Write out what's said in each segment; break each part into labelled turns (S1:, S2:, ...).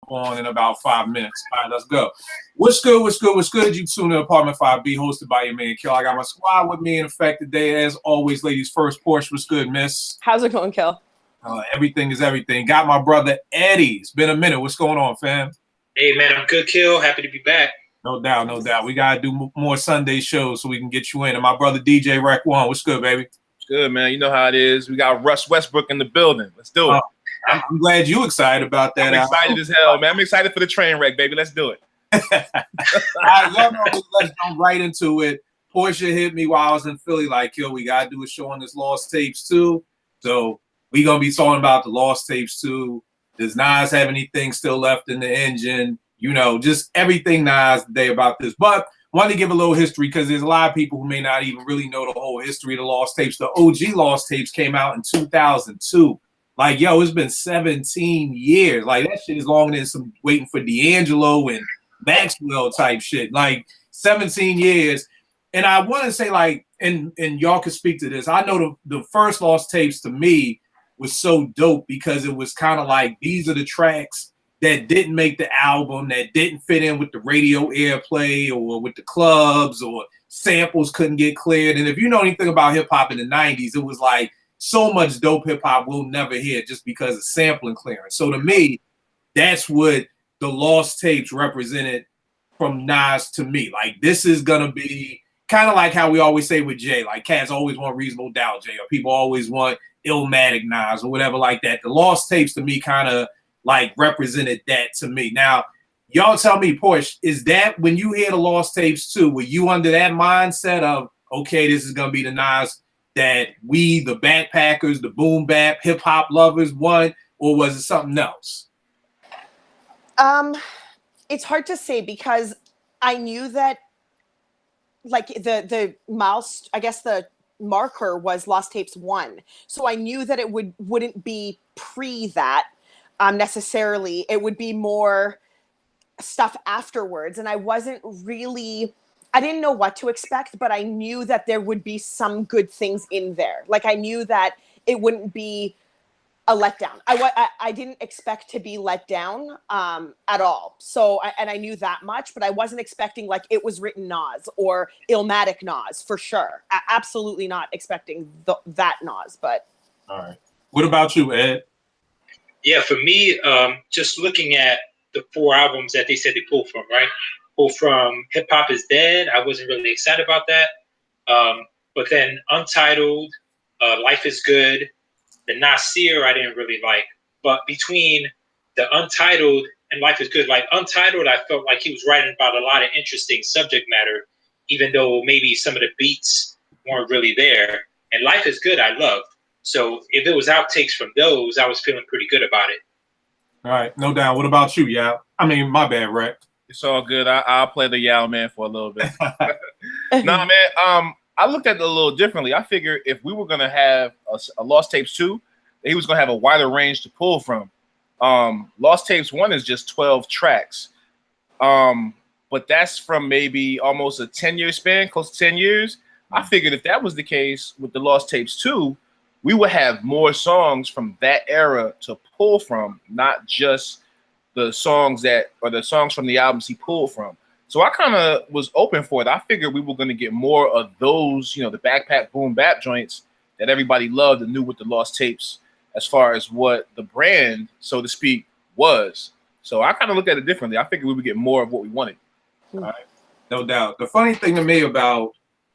S1: on in about 5 minutes. All right, let's go. What's good? What's good? What's good? You tune in Apartment 5B, hosted by your man Kill. I got my squad with me in effect today, as always. Ladies first. Porsche, what's good, miss?
S2: How's it going, Kill?
S1: Everything is everything. Got my brother Eddie. It's been a minute. What's going on, fam?
S3: Hey, man, I'm good, Kill. Happy to be back.
S1: No doubt, no doubt. We gotta do more Sunday shows so we can get you in. And my brother DJ Rec One, what's good, baby?
S4: Good, man. You know how it is. We got Russ Westbrook in the building. Let's do it.
S1: I'm glad you excited about that.
S4: I'm excited as hell, man. I'm excited for the train wreck, baby. Let's do it.
S1: All right, y'all know, let's jump right into it. Portia hit me while I was in Philly, like, yo, we gotta do a show on this Lost Tapes too. So we gonna be talking about the Lost Tapes too. Does Nas have anything still left in the engine? You know, just everything Nas today about this. But wanted to give a little history because there's a lot of people who may not even really know the whole history of the Lost Tapes. The OG Lost Tapes came out in 2002. Like, yo, it's been 17 years. Like, that shit is longer than some waiting for D'Angelo and Maxwell type shit. Like, 17 years. And I want to say, like, and y'all can speak to this. I know the first Lost Tapes to me was so dope because it was kind of like, these are the tracks that didn't make the album, that didn't fit in with the radio airplay or with the clubs, or samples couldn't get cleared. And if you know anything about hip hop in the 90s, it was like so much dope hip hop we'll never hear just because of sampling clearance. So to me, that's what the Lost Tapes represented from Nas to me. Like, this is gonna be kind of like how we always say with Jay, like cats always want Reasonable Doubt Jay, or people always want Illmatic Nas or whatever like that. The Lost Tapes to me kind of like represented that to me. Now, y'all tell me, Porsche, is that when you hear the Lost Tapes too, were you under that mindset of, okay, this is going to be the Nas that we, the backpackers, the boom bap, hip hop lovers want, or was it something else?
S2: It's hard to say because I knew that, like, the mouse, I guess the marker was Lost Tapes 1. So I knew that it wouldn't be pre that. Necessarily, it would be more stuff afterwards, and I didn't know what to expect, but I knew that there would be some good things in there. Like, I knew that it wouldn't be a letdown. I didn't expect to be let down at all. So, I knew that much, but I wasn't expecting like It Was Written Nas or Illmatic Nas for sure. Absolutely not expecting that Nas. But
S1: all right, what about you, Ed?
S3: Yeah, for me, just looking at the 4 albums that they said they pulled from, right? Pulled from Hip Hop Is Dead. I wasn't really excited about that. But then Untitled, Life Is Good, the Nasir I didn't really like. But between the Untitled and Life Is Good, like Untitled, I felt like he was writing about a lot of interesting subject matter, even though maybe some of the beats weren't really there. And Life Is Good, I loved. So if it was outtakes from those, I was feeling pretty good about it.
S1: All right, no doubt. What about you, Yao? I mean, my bad, Rec.
S4: It's all good. I'll play the Yao man for a little bit. Nah, man. I looked at it a little differently. I figured if we were gonna have a Lost Tapes 2, he was gonna have a wider range to pull from. Lost Tapes 1 is just 12 tracks. But that's from maybe almost a 10-year span, close to 10 years. I figured if that was the case with the Lost Tapes 2, we would have more songs from that era to pull from, not just the songs from the albums he pulled from. So I kind of was open for it. I figured we were going to get more of those, you know, the backpack boom bap joints that everybody loved and knew with the Lost Tapes as far as what the brand, so to speak, was. So I kind of looked at it differently. I figured we would get more of what we wanted.
S1: All right. No doubt. The funny thing to me about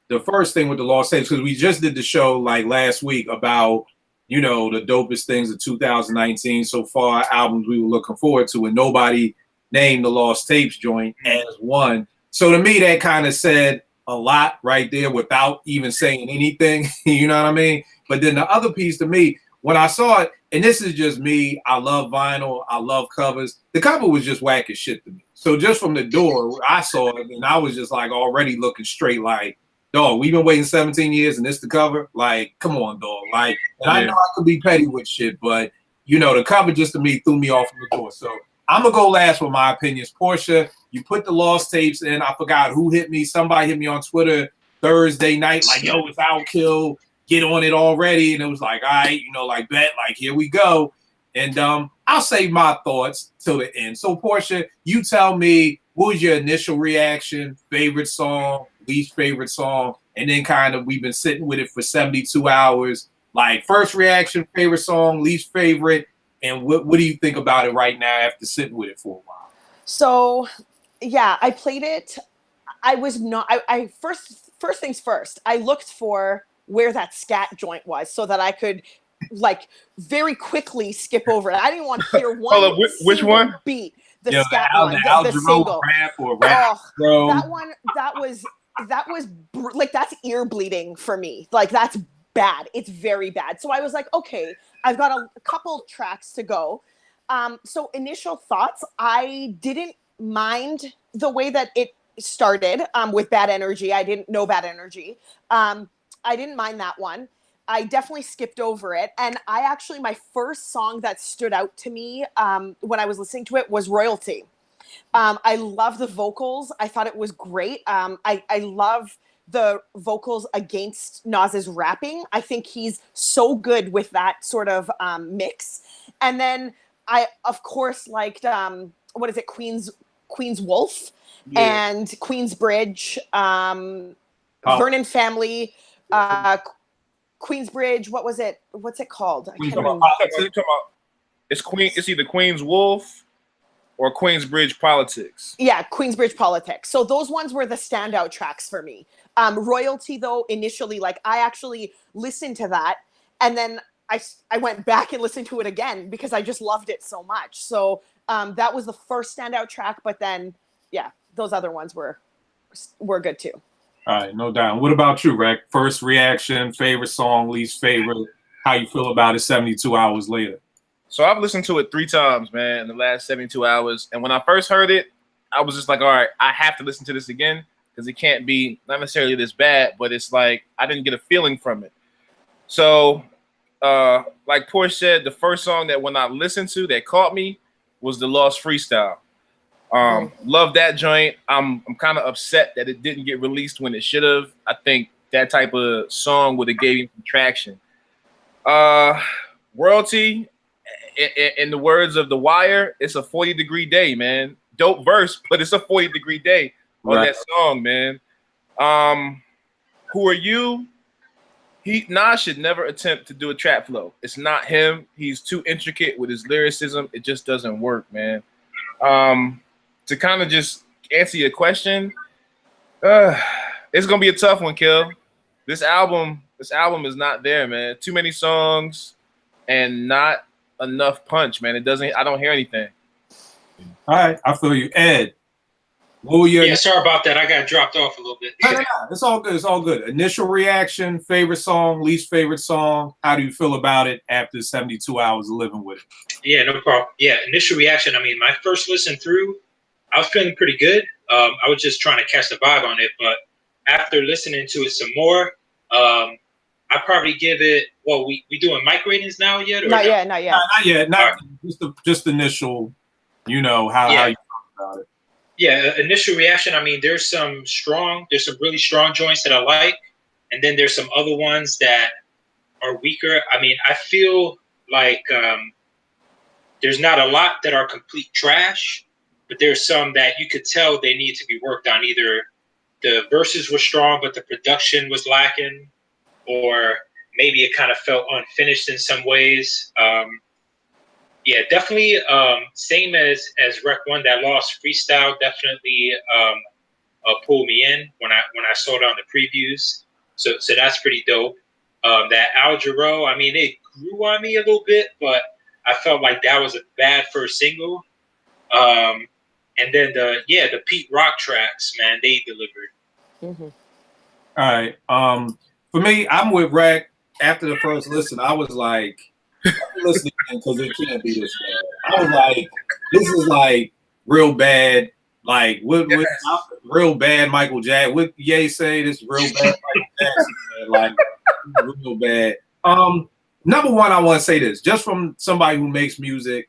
S1: the first thing with the Lost Tapes, because we just did the show like last week about, you know, the dopest things of 2019 so far, albums we were looking forward to, and nobody named the Lost Tapes joint as one. So to me, that kind of said a lot right there without even saying anything. You know what I mean? But then the other piece to me, when I saw it, and this is just me, I love vinyl, I love covers. The cover was just whack as shit to me. So just from the door, I saw it, and I was just like already looking straight like, dog, we've been waiting 17 years and this the cover? Like, come on, dog. Like, and I know I could be petty with shit, but, you know, the cover just to me threw me off from the door. So I'm going to go last with my opinions. Portia, you put the Lost Tapes in. I forgot who hit me. Somebody hit me on Twitter Thursday night, like, yo, it's Outkill. Get on it already. And it was like, all right, you know, like, bet, like, here we go. And I I'll save my thoughts till the end. So, Portia, you tell me what was your initial reaction, favorite song, least favorite song, and then kind of we've been sitting with it for 72 hours. Like first reaction, favorite song, least favorite, and what do you think about it right now after sitting with it for a while?
S2: So, yeah, I played it. I was not. I first things first. I looked for where that scat joint was so that I could like very quickly skip over it. I didn't want to hear one.
S4: Hold on, which
S2: single
S4: one?
S2: beat? The
S1: Yeah,
S2: scat
S1: Al
S2: one,
S1: Al
S2: the
S1: Jarreau
S2: single.
S1: rap or rap,
S2: Oh,
S1: bro.
S2: that one. That was like that's ear bleeding for me. Like that's bad. It's very bad. So I was like, okay, I've got a couple tracks to go. So initial thoughts, I didn't mind the way that it started with Bad Energy. I didn't know Bad Energy. I didn't mind that one. I definitely skipped over it. And I actually, my first song that stood out to me when I was listening to it was Royalty. I love the vocals. I thought it was great. I love the vocals against Nas's rapping. I think he's so good with that sort of mix. And then I, of course, liked what is it, Queen's Wolf and Queensbridge, Vernon Family, Queensbridge. What was it? What's it called? I can't remember.
S4: It's either Queen's Wolf or Queensbridge Politics.
S2: Yeah, Queensbridge Politics. So those ones were the standout tracks for me. Royalty, though, initially, like I actually listened to that, and then I went back and listened to it again because I just loved it so much. So that was the first standout track, but then yeah, those other ones were good too.
S1: All right, no doubt. What about you, Rec? First reaction, favorite song, least favorite. How you feel about it 72 hours later?
S4: So I've listened to it 3 times, man, in the last 72 hours. And when I first heard it, I was just like, all right, I have to listen to this again because it can't be not necessarily this bad, but it's like I didn't get a feeling from it. So like Porsche said, the first song that when I listened to that caught me was the Lost Freestyle. Love that joint. I'm kind of upset that it didn't get released when it should have. I think that type of song would have gave him some traction. Royalty, in the words of The Wire, it's a 40-degree day, man. Dope verse, but it's a 40-degree day on that song, man. Who Are You? Nas should never attempt to do a trap flow. It's not him. He's too intricate with his lyricism. It just doesn't work, man. To kind of just answer your question, it's gonna be a tough one, Kill. This album is not there, man. Too many songs and not enough punch, man. I don't hear anything.
S1: All right, I feel you. Ed, what were your...
S3: Yeah, sorry about that. I got dropped off a little bit.
S1: No. It's all good. It's all good. Initial reaction, favorite song, least favorite song. How do you feel about it after 72 hours of living with it?
S3: Yeah, no problem. Yeah, initial reaction. I mean, my first listen through, I was feeling pretty good. I was just trying to catch the vibe on it. But after listening to it some more, I probably give it. Well, we doing mic ratings now yet? Or
S2: Not yet.
S1: Not yet. Not just initial. You know how you feel about it.
S3: Yeah, initial reaction. I mean, there's some really strong joints that I like, and then there's some other ones that are weaker. I mean, I feel like there's not a lot that are complete trash, but there's some that you could tell they need to be worked on. Either the verses were strong, but the production was lacking, or maybe it kind of felt unfinished in some ways. Yeah, definitely. Same as Rec 1, that Lost Freestyle definitely pulled me in when I saw it on the previews. So that's pretty dope. That Al Jarreau, I mean, it grew on me a little bit, but I felt like that was a bad first single. And then the Pete Rock tracks, man, they delivered.
S2: Mm-hmm.
S1: All right. For me, I'm with Rec. After the first listen, I was like, I'm listening because it can't be this bad. I was like, this is like real bad. Like what real bad Michael Jackson. What Ye say? This real bad Michael Jackson. Man. Like real bad. Number one, I want to say this just from somebody who makes music.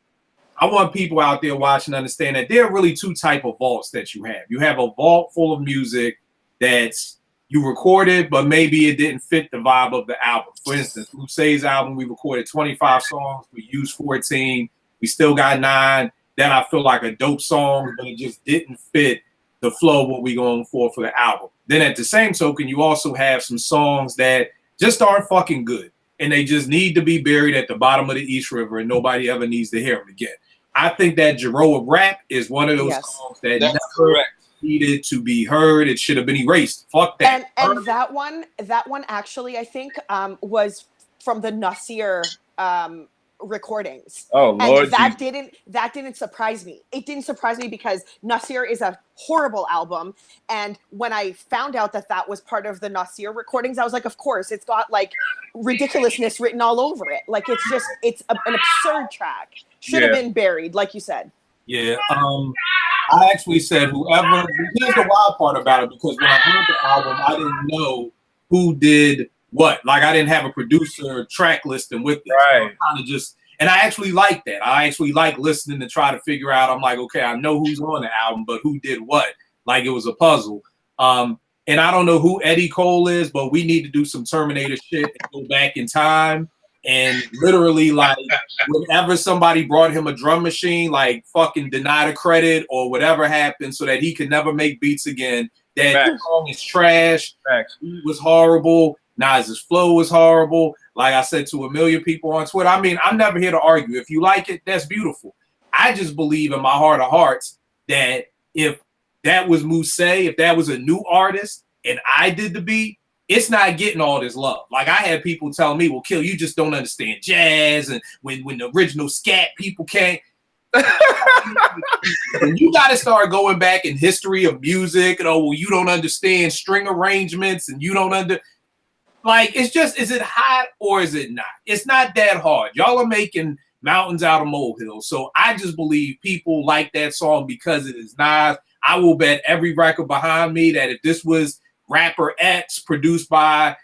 S1: I want people out there watching to understand that there are really 2 type of vaults that you have. You have a vault full of music that's you recorded, but maybe it didn't fit the vibe of the album. For instance, Luce's album, we recorded 25 songs. We used 14. We still got 9 that I feel like a dope song, but it just didn't fit the flow of what we going for the album. Then at the same token, you also have some songs that just aren't fucking good, and they just need to be buried at the bottom of the East River, and nobody ever needs to hear them again. I think that Jeroa Rap is one of those songs that
S4: That's
S1: never
S4: correct.
S1: needed to be heard. It should have been erased. Fuck that.
S2: And that one actually, I think, was from the Nasir recordings.
S4: Oh Lord,
S2: And that didn't surprise me. It didn't surprise me because Nasir is a horrible album. And when I found out that was part of the Nasir recordings, I was like, of course, it's got like ridiculousness written all over it. Like it's an absurd track. Should have been buried, like you said.
S1: Yeah. I actually said whoever. Here's the wild part about it, because when I heard the album, I didn't know who did what. Like, I didn't have a producer track listing with it.
S4: Right.
S1: So kind of just, and I actually like that. I actually like listening to try to figure out. I'm like, okay, I know who's on the album, but who did what? Like, it was a puzzle. And I don't know who Eddie Cole is, but we need to do some Terminator shit and go back in time. And literally, like, whenever somebody brought him a drum machine, like, fucking deny the credit or whatever happened so that he could never make beats again. That song is trash. It was horrible. Nas's flow was horrible. Like I said to a million people on Twitter, I mean, I'm never here to argue. If you like it, that's beautiful. I just believe in my heart of hearts that if that was Mousse, if that was a new artist and I did the beat, it's not getting all this love. Like, I had people telling me, well, Kill, you just don't understand jazz, and when the original scat people can't. You got to start going back in history of music, and well, you don't understand string arrangements, and you don't like, it's just, is it hot or is it not? It's not that hard. Y'all are making mountains out of molehills. So I just believe people like that song because it is Nas. I will bet every record behind me that if this was rapper X produced by,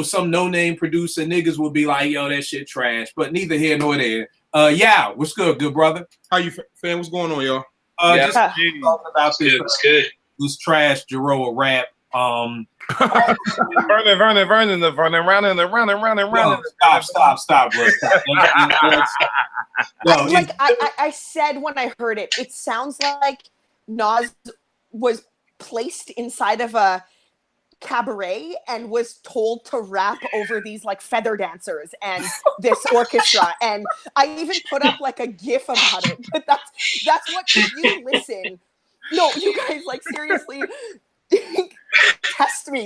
S1: some no-name producer, niggas would be like, yo, that shit trash. But neither here nor there. Yeah, what's good brother?
S5: How you, fam? What's going on, y'all?
S1: Just talking about this trash Jeroa Rap.
S4: Vernon, running around.
S1: Stop, bro.
S2: Like I said when I heard it, it sounds like Nas was placed inside of a cabaret and was told to rap over these like feather dancers and this orchestra. And I even put up like a GIF about it. But that's what, if you listen. No, you guys, like, seriously.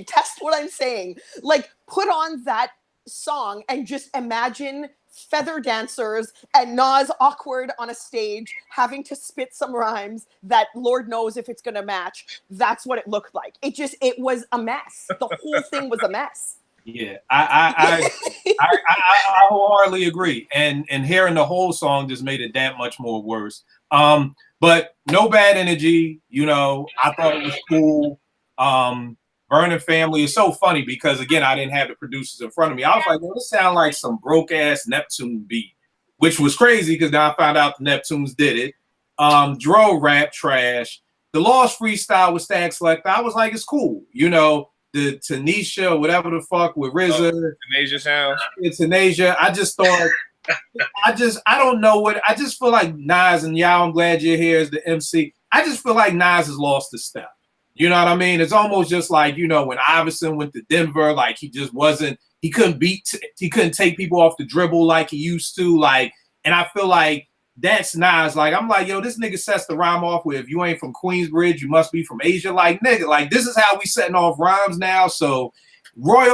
S2: Test what I'm saying. Like, put on that song and just imagine feather dancers and Nas awkward on a stage having to spit some rhymes that Lord knows if it's gonna match. That's what it looked like. It was a mess. The whole thing was a mess.
S1: Yeah, I wholeheartedly agree. And hearing the whole song just made it that much more worse. But no bad energy, I thought it was cool. Vernon Family is so funny because, again, I didn't have the producers in front of me. I was like, well, this sounds like some broke-ass Neptune beat, which was crazy because now I found out the Neptunes did it. Dro Rap trash. The Lost Freestyle with Stag Select, I was like, it's cool. The Tanisha, whatever the fuck, with RZA.
S4: Tanisha sounds.
S1: It's Tanisha. I just thought, I don't know what, I just feel like Nas, and y'all, I'm glad you're here as the MC. I just feel like Nas has lost his step. You know what I mean? It's almost just like, when Iverson went to Denver, like he couldn't take people off the dribble like he used to. Like, and I feel like that's Nas. Like, I'm like, yo, this nigga sets the rhyme off with, if you ain't from Queensbridge, you must be from Asia. Like, nigga, like, this is how we setting off rhymes now. So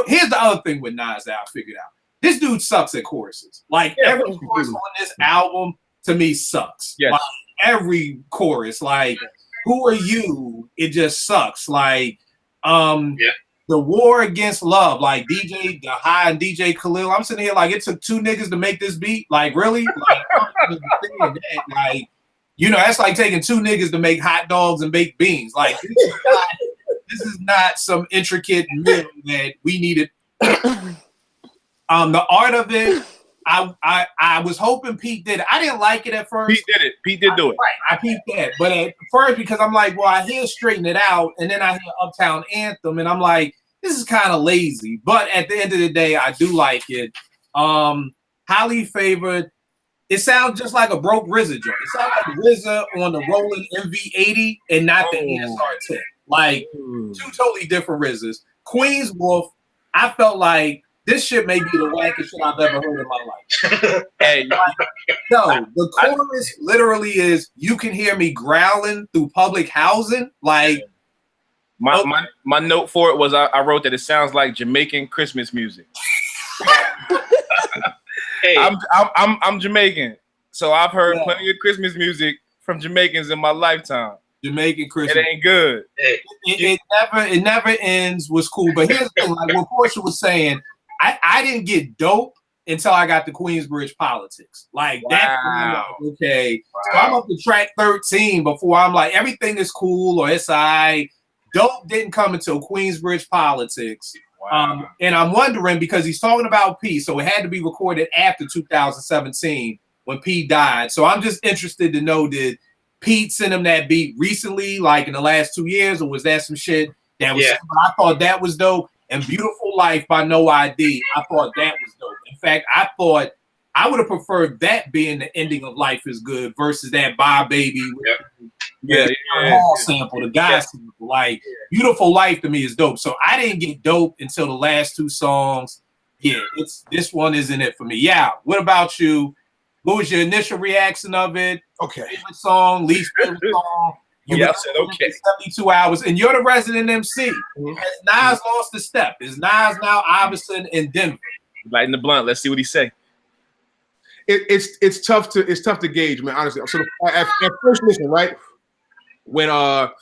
S1: here's the other thing with Nas that I figured out. This dude sucks at choruses. Like, every chorus on this album to me sucks.
S4: Yes.
S1: Like, every chorus, like, who are you? It just sucks. Like, the war against love, like DJ The High and DJ Khalil. I'm sitting here like, it took 2 niggas to make this beat. Like, really? Like, that's like taking 2 niggas to make hot dogs and baked beans. Like, this is not some intricate meal that we needed. The art of it, I was hoping Pete did it. I didn't like it at first.
S4: Pete did it. Pete did do it.
S1: Right, I peeped that. But at first, because I'm like, well, I hear Straighten It Out, and then I hear Uptown Anthem, and I'm like, this is kind of lazy. But at the end of the day, I do like it. Highly favored. it sounds just like a broke RZA joint. It sounds like RZA on the Roland MV80 and not the ESR 10. Like two totally different RZAs. Queen's Wolf, I felt like this shit may be the wackest shit I've ever heard in my life.
S4: Hey,
S1: No, the chorus literally is "You can hear me growling through public housing." Like
S4: my note for it was I wrote that it sounds like Jamaican Christmas music.
S3: Hey,
S4: I'm Jamaican, so I've heard plenty of Christmas music from Jamaicans in my lifetime.
S1: Jamaican Christmas.
S4: It ain't good.
S3: hey,
S1: It never ends was cool. But here's the thing, like what Portia was saying, I didn't get dope until I got to Queensbridge Politics. Like that's when I'm like, okay. So I'm up to track 13 before I'm like, everything is cool or it's alright. Dope didn't come until Queensbridge Politics.
S4: Wow.
S1: And I'm wondering because he's talking about P, so it had to be recorded after 2017 when P died. So I'm just interested to know, did Pete send him that beat recently, like in the last 2 years, or was that some shit that was?
S3: Yeah.
S1: I thought that was dope. And Beautiful Life by No ID, I thought that was dope. In fact, I thought I would have preferred that being the ending of Life is Good versus that Bye Baby with the Hall sample, the guy sample. Like Beautiful Life to me is dope. So I didn't get dope until the last two songs. Yeah, this one isn't it for me. Yeah. What about you? What was your initial reaction of it?
S5: Okay.
S1: Favorite song, least favorite song?
S4: Yeah, I said okay.
S1: 72 hours, and you're the resident MC. Has Nas lost a step? Is Nas now Iverson in Denver?
S4: Lighting the blunt. Let's see what he say.
S5: It's tough to gauge, man. Honestly, so at first listen, right when the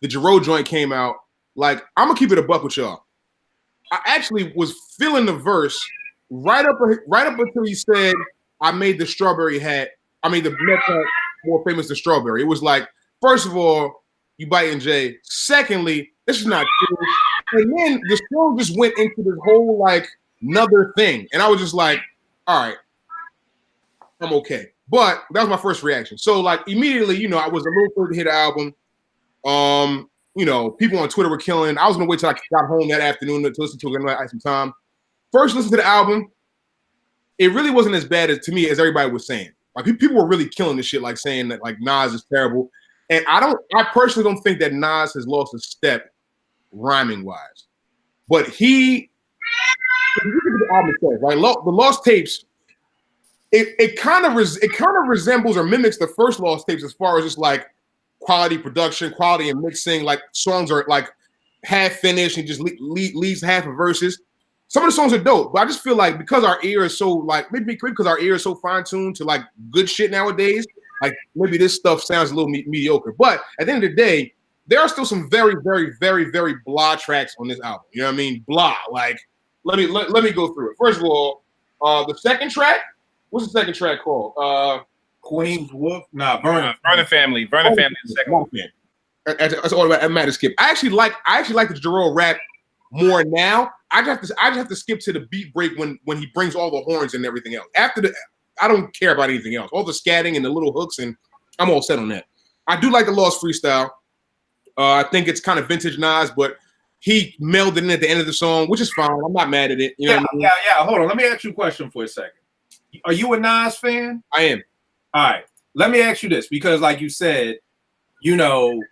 S5: Jarreau joint came out, like I'm gonna keep it a buck with y'all. I actually was feeling the verse right up until he said, "I made the strawberry hat. I mean the Mets hat more famous than strawberry." It was like, first of all, you biting Jay. Secondly, this is not true. And then the song just went into this whole like another thing, and I was just like, all right, I'm okay. But that was my first reaction. So like immediately, you know, I was a little further to hit the album. You know, people on Twitter were killing. I was gonna wait till I got home that afternoon to listen to it and I had some time. First, listen to the album. It really wasn't as bad as to me as everybody was saying. Like people were really killing this shit, like saying that like Nas is terrible. And I personally don't think that Nas has lost a step rhyming wise. But if you look at the album itself, right? The Lost Tapes, it kind of resembles or mimics the first Lost Tapes as far as just like quality production, quality and mixing. Like songs are like half finished and just leaves half of verses. Some of the songs are dope, but I just feel like because our ear is so like maybe because our ear is so fine tuned to like good shit nowadays, like maybe this stuff sounds a little mediocre. But at the end of the day, there are still some very, very, very, very blah tracks on this album. You know what I mean? Blah. Like let me go through it. First of all, the second track. What's the second track called?
S1: Queen's Wolf. Nah, Vernon
S4: Family. Vernon Family. The second one.
S5: That's all about matter skip. I actually like the Jarreau rap more now. I just have to skip to the beat break when he brings all the horns and everything else. After I don't care about anything else. All the scatting and the little hooks, and I'm all set on that. I do like the Lost freestyle. I think it's kind of vintage Nas, but he melded in at the end of the song, which is fine. I'm not mad at it. You know what I mean?
S1: Yeah. Hold on. Let me ask you a question for a second. Are you a Nas fan?
S5: I am.
S1: All right. Let me ask you this, because like you said, you know,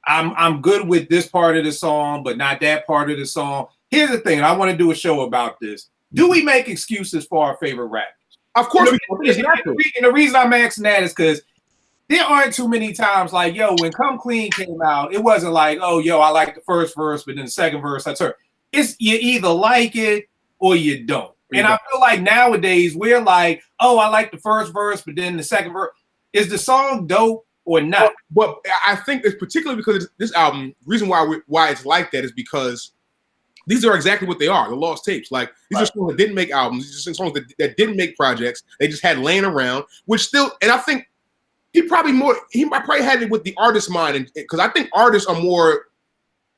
S1: I'm good with this part of the song, but not that part of the song. Here's the thing, and I want to do a show about this. Do we make excuses for our favorite rappers?
S5: Of course.
S1: And the reason I'm asking that is because there aren't too many times like, yo, when Come Clean came out, it wasn't like, oh, yo, I like the first verse, but then the second verse, I turn. It's you either like it or you don't. And I feel like nowadays we're like, oh, I like the first verse, but then the second verse. Is the song dope or not?
S5: But I think it's particularly because this album, the reason why it's like that is because these are exactly what they are, the Lost Tapes. Like these are songs that didn't make albums. These are songs that didn't make projects. They just had laying around, which still, and I think he probably had it with the artist mind, and because I think artists are more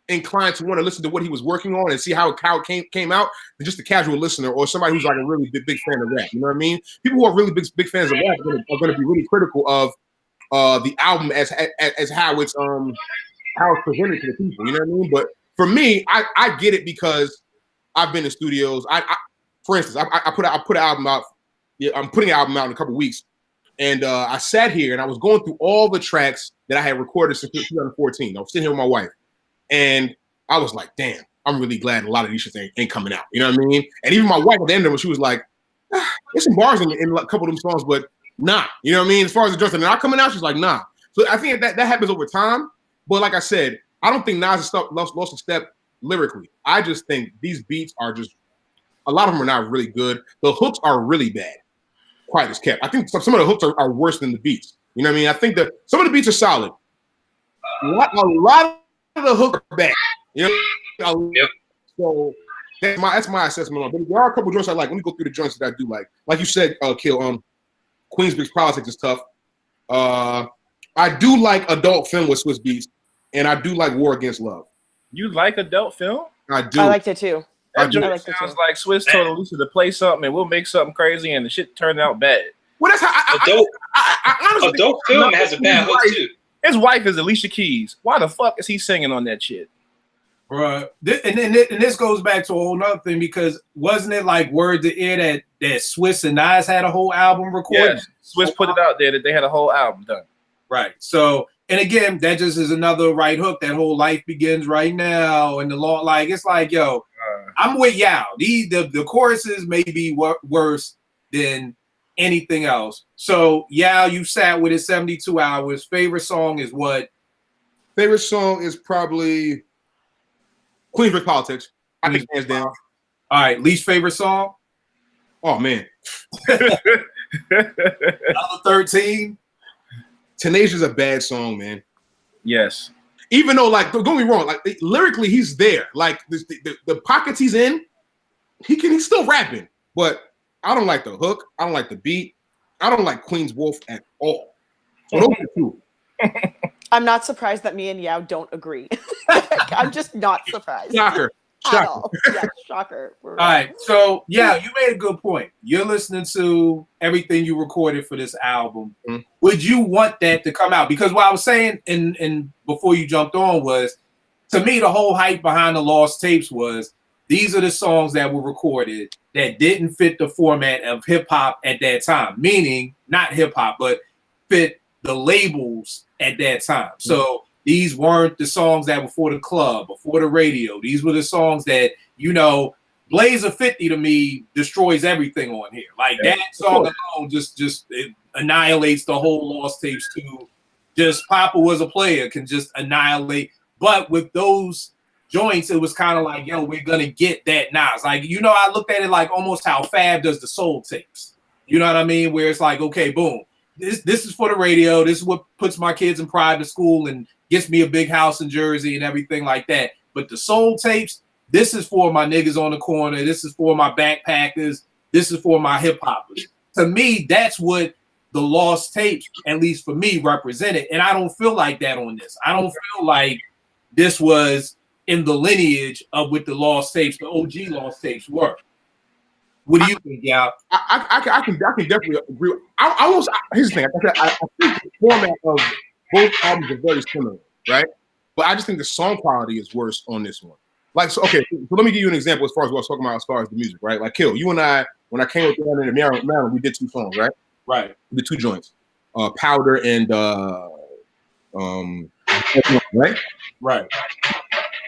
S5: inclined to want to listen to what he was working on and see how it came out than just a casual listener or somebody who's like a really big fan of rap. You know what I mean? People who are really big fans of rap are going to be really critical of the album as how it's presented to the people. You know what I mean? But for me, I get it because I've been in studios. For instance, I put an album out. Yeah, I'm putting an album out in a couple of weeks. And I sat here and I was going through all the tracks that I had recorded since 2014. I was sitting here with my wife, and I was like, damn, I'm really glad a lot of these shit ain't coming out. You know what I mean? And even my wife at the end of it, she was like, there's some bars in a couple of them songs, but nah. You know what I mean? As far as the joints that are not coming out, she's like, nah. So I think that happens over time. But like I said, I don't think Nas has lost a step lyrically. I just think these beats are just, a lot of them are not really good. The hooks are really bad. Quiet as kept. I think some of the hooks are worse than the beats. You know what I mean? I think that some of the beats are solid. A lot of the hooks are bad. You know?
S3: Yep.
S5: So that's my assessment on it. But there are a couple joints I like. Let me go through the joints that I do like. Like you said, Kill, Queensbridge Politics is tough. I do like Adult Film with Swiss Beats, and I do like War Against Love.
S4: You like adult film?
S5: I do.
S2: I liked it too.
S4: That joint
S2: I like that
S4: sounds
S2: too.
S4: like Swiss told Alicia to play something and we'll make something crazy and the shit turned out bad.
S5: Well, that's how I honestly
S3: Adult Film has a bad hook too.
S4: His wife is Alicia Keys. Why the fuck is he singing on that shit?
S1: Right. And this goes back to a whole nother thing, because wasn't it like word to ear that Swiss and Nas had a whole album recorded?
S4: Yes. Swiss put it out there that they had a whole album done.
S1: Right. So, and again, that just is another right hook. That whole Life Begins Right Now and the law, like, it's like, yo, I'm with Yao. The choruses may be worse than anything else. So, Yao, you sat with it 72 hours. Favorite song is what?
S5: Favorite song is probably Queensbridge Politics. I think hands down.
S1: All right. Least favorite song?
S5: Oh man.
S1: Another 13.
S5: Tenacious is a bad song, man.
S4: Yes.
S5: Even though, like, don't get me wrong, like lyrically he's there. Like the pockets he's in, he's still rapping. But I don't like the hook. I don't like the beat. I don't like Queen's Wolf at all. So those are the two.
S2: I'm not surprised that me and Yao don't agree. I'm just not surprised.
S5: Shocker.
S2: At
S5: Shocker.
S2: all. Yeah, shocker.
S1: All right. So, yeah, you made a good point. You're listening to everything you recorded for this album.
S5: Mm-hmm.
S1: Would you want that to come out? Because what I was saying in before you jumped on was, to me, the whole hype behind the Lost Tapes was these are the songs that were recorded that didn't fit the format of hip hop at that time. Meaning, not hip hop, but fit the labels at that time. So these weren't the songs that were for the club or for the radio. These were the songs that, you know, Blazer 50 to me destroys everything on here. Like that song alone just it annihilates the whole Lost Tapes too. Just Papa Was a Player can just annihilate. But with those joints, it was kind of like, yo, we're gonna get that Nas. Like, you know, I looked at it like almost how Fab does the soul tapes. You know what I mean? Where it's like, okay, boom. This is for the radio. This is what puts my kids in private school and gets me a big house in Jersey and everything like that. But the soul tapes, this is for my niggas on the corner. This is for my backpackers. This is for my hip hoppers. To me, that's what the Lost Tapes, at least for me, represented. And I don't feel like that on this. I don't feel like this was in the lineage of what the Lost Tapes, the OG Lost Tapes were. What do you think, Yao?
S5: I can definitely agree. Here's the thing. I think the format of both albums are very similar, right? But I just think the song quality is worse on this one. Like, so, okay, so let me give you an example as far as what I was talking about as far as the music, right? Like, Kill, you and I, when I came up down in Maryland, we did 2 songs, right?
S1: Right.
S5: We did 2 joints, Powder and right?
S1: Right.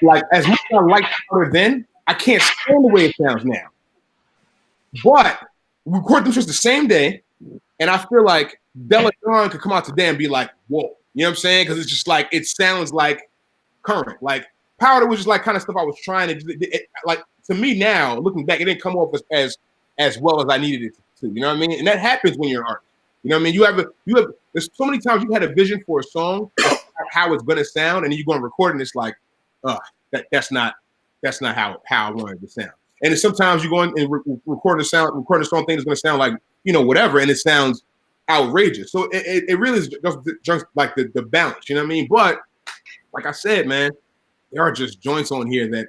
S5: Like, as much as I liked Powder then, I can't stand the way it sounds now. But we recorded them just the same day, and I feel like Della Dawn could come out today and be like, whoa. You know what I'm saying? Because it's just like, it sounds like current. Like, Powder was just like kind of stuff I was trying to, like, to me now, looking back, it didn't come off as well as I needed it to. You know what I mean? And that happens when you're an artist. You know what I mean? You have there's so many times you had a vision for a song, how it's gonna sound, and then you go and record and it's like, that's not how I wanted it to sound. And then sometimes you go in and record a song thing that's gonna sound like, you know, whatever, and it sounds outrageous. So it really is just like the balance, you know what I mean? But like I said, man, there are just joints on here that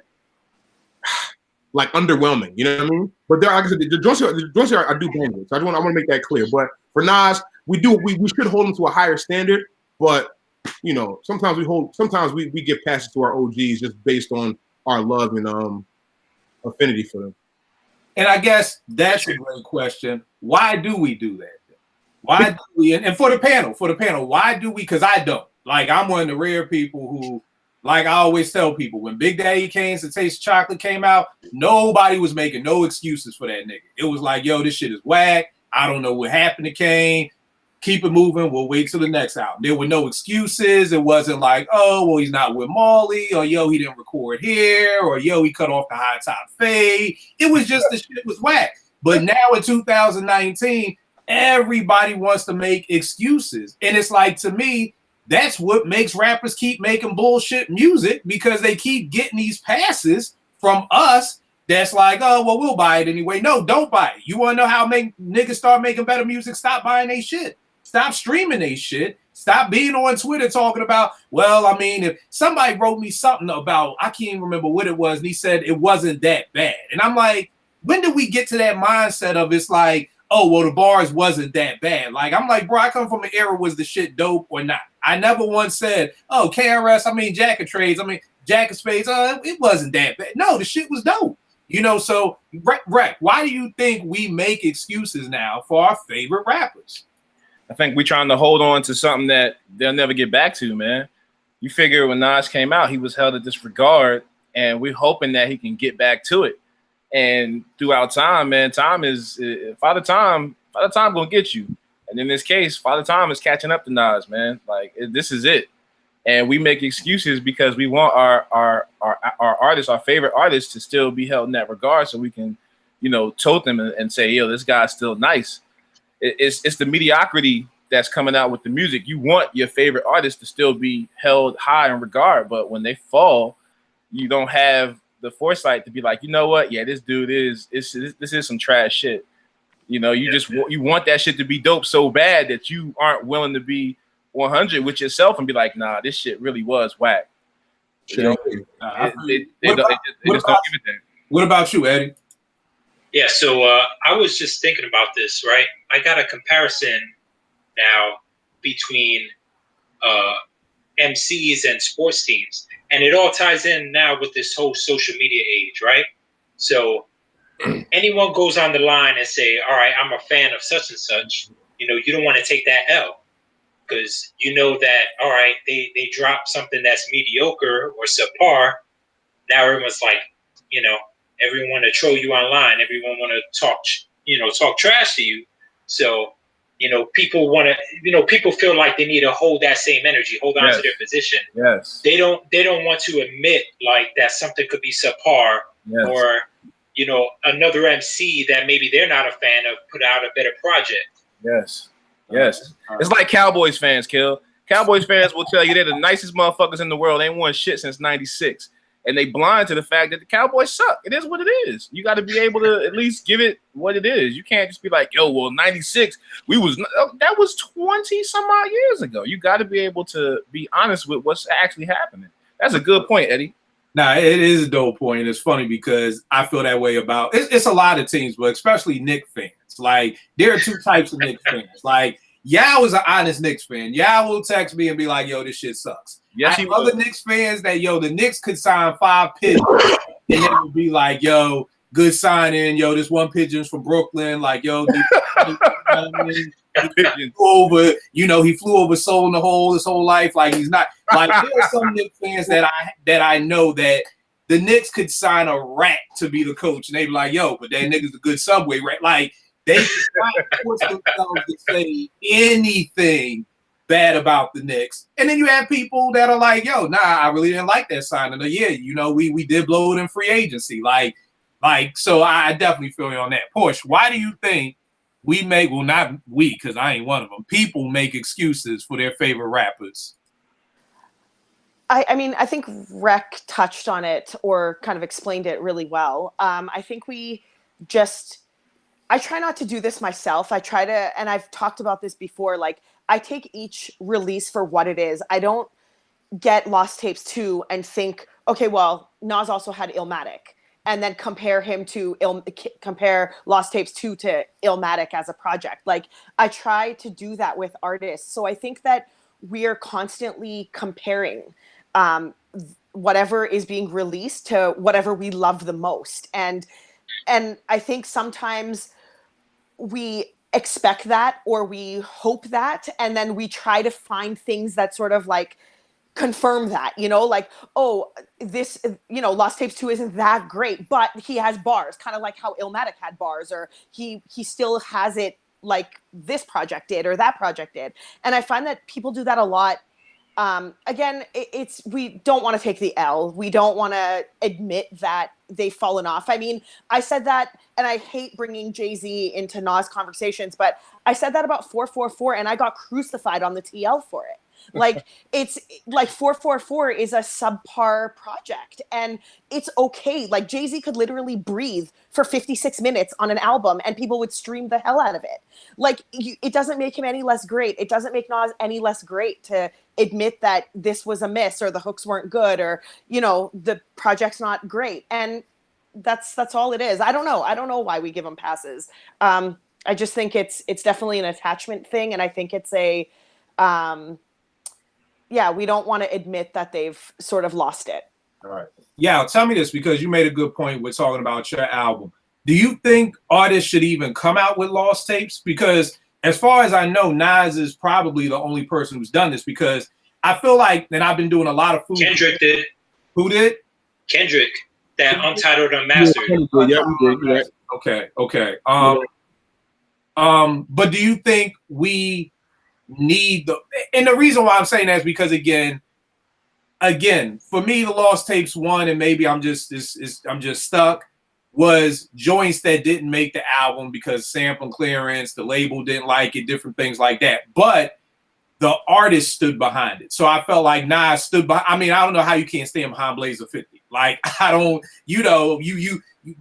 S5: like underwhelming, you know what I mean? But there, like I said, the joints here I do bang with. So I want to make that clear. But for Nas, we should hold him to a higher standard. But you know, sometimes we give passes to our OGs just based on our love and affinity for them.
S1: And I guess that's a great question. Why do we do that? Why do we? And for the panel, why do we? Because I don't. Like, I'm one of the rare people who, like I always tell people, when Big Daddy Kane's The Taste of Chocolate came out, nobody was making no excuses for that nigga. It was like, yo, this shit is whack. I don't know what happened to Kane. Keep it moving. We'll wait till the next album. There were no excuses. It wasn't like, oh, well, he's not with Marley, or yo, he didn't record here, or yo, he cut off the high top fade. It was just the shit was whack. But now in 2019, everybody wants to make excuses. And it's like, to me, that's what makes rappers keep making bullshit music, because they keep getting these passes from us that's like, oh, well, we'll buy it anyway. No, don't buy it. You want to know how niggas start making better music? Stop buying they shit. Stop streaming they shit. Stop being on Twitter talking about, well, I mean, if somebody wrote me something about, I can't even remember what it was, and he said it wasn't that bad. And I'm like, when did we get to that mindset of it's like, oh, well, the bars wasn't that bad? Like, I'm like, bro, I come from an era, was the shit dope or not? I never once said, oh, KRS, I mean, Jack of Trades, I mean, Jack of Spades, it wasn't that bad. No, the shit was dope. You know, so, Rec, why do you think we make excuses now for our favorite rappers?
S4: I think we're trying to hold on to something that they'll never get back to, man. You figure when Nas came out, he was held in disregard, and we're hoping that he can get back to it. And throughout time, man, time is Father Time gonna get you. And in this case, Father Time is catching up to Nas, man. Like, this is it. And we make excuses because we want our artists, our favorite artists, to still be held in that regard, so we can, you know, tote them and say, yo, this guy's still nice. It's the mediocrity that's coming out with the music. You want your favorite artist to still be held high in regard, but when they fall, you don't have the foresight to be like, you know what? Yeah, this dude this is some trash shit. You know, you want that shit to be dope so bad that you aren't willing to be 100 with yourself and be like, nah, this shit really was whack. You know, they just don't give it that.
S1: What about you, Eddie?
S3: Yeah, so I was just thinking about this, right? I got a comparison now between MCs and sports teams, and it all ties in now with this whole social media age, right? So anyone goes on the line and say, all right, I'm a fan of such and such, you know, you don't want to take that L, because you know that, all right, they drop something that's mediocre or subpar. Now everyone's like, you know, everyone want to troll you online. Everyone want to talk trash to you. So, you know, people want to, you know, people feel like they need to hold that same energy, hold on to their position.
S4: Yes.
S3: They don't want to admit like that something could be subpar, or, you know, another MC that maybe they're not a fan of put out a better project.
S4: Yes. It's like Cowboys fans, Kill. Cowboys fans will tell you they're the nicest motherfuckers in the world. They ain't won shit since '96. And they blind to the fact that the Cowboys suck. It is what it is. You got to be able to at least give it what it is. You can't just be like, yo, well, 96, that was 20 some odd years ago. You got to be able to be honest with what's actually happening. That's a good point, Eddie.
S1: Nah, it is a dope point. It's funny because I feel that way about it's a lot of teams, but especially Knicks fans. Like, there are two types of Knicks fans. Like, Yao is an honest Knicks fan. Yao will text me and be like, yo, this shit sucks.
S4: Yes,
S1: I have other Knicks fans that, yo, the Knicks could sign 5 pigeons, and they would be like, yo, good signing. Yo, this one pigeon's from Brooklyn. Like, yo, he flew over Soul in the Hole his whole life. Like, he's not. Like, there are some Knicks fans that I know that the Knicks could sign a rat to be the coach, and they be like, yo, but that nigga's a good subway rat. Like, they can't force themselves to say anything bad about the Knicks. And then you have people that are like, yo, nah, I really didn't like that signing. Yeah, you know, we did blow it in free agency. Like, so I definitely feel you on that. Porsche, why do you think we make, well, not we, because I ain't one of them, people make excuses for their favorite rappers?
S2: I mean, I think Rec touched on it or kind of explained it really well. I think I try not to do this myself. I try to, and I've talked about this before, like, I take each release for what it is. I don't get Lost Tapes 2 and think, okay, well, Nas also had Illmatic, and then compare Lost Tapes 2 to Illmatic as a project. Like, I try to do that with artists. So I think that we are constantly comparing whatever is being released to whatever we love the most. And I think sometimes we expect that or we hope that, and then we try to find things that sort of like confirm that, you know, like, oh, this, you know, Lost Tapes 2 isn't that great, but he has bars, kind of like how Illmatic had bars, or he still has it like this project did or that project did. And I find that people do that a lot. Again, it's we don't want to take the L. We don't want to admit that they've fallen off. I mean, I said that, and I hate bringing Jay-Z into Nas conversations, but I said that about 444, and I got crucified on the TL for it. Like, it's like 444 is a subpar project, and it's okay. Like, Jay-Z could literally breathe for 56 minutes on an album and people would stream the hell out of it. Like, it doesn't make him any less great. It doesn't make Nas any less great to admit that this was a miss, or the hooks weren't good, or, you know, the project's not great. And that's all it is. I don't know why we give them passes. I just think it's definitely an attachment thing, and I think it's a yeah, we don't want to admit that they've sort of lost it.
S1: All right. Yeah, tell me this, because you made a good point with talking about your album. Do you think artists should even come out with lost tapes? Because as far as I know, Nas is probably the only person who's done this, because I feel like, and I've been doing a lot of food.
S3: Kendrick did.
S1: Who did?
S3: Kendrick, that Untitled Unmastered.
S5: Yeah.
S1: Okay. But do you think we need and the reason why I'm saying that is because again, for me, the Lost Tapes one, and maybe I'm just stuck, was joints that didn't make the album because sample clearance, the label didn't like it, different things like that. But the artist stood behind it. So I felt like Nas stood by. I mean, I don't know how you can't stand behind Blazer 50. Like, I don't, you know,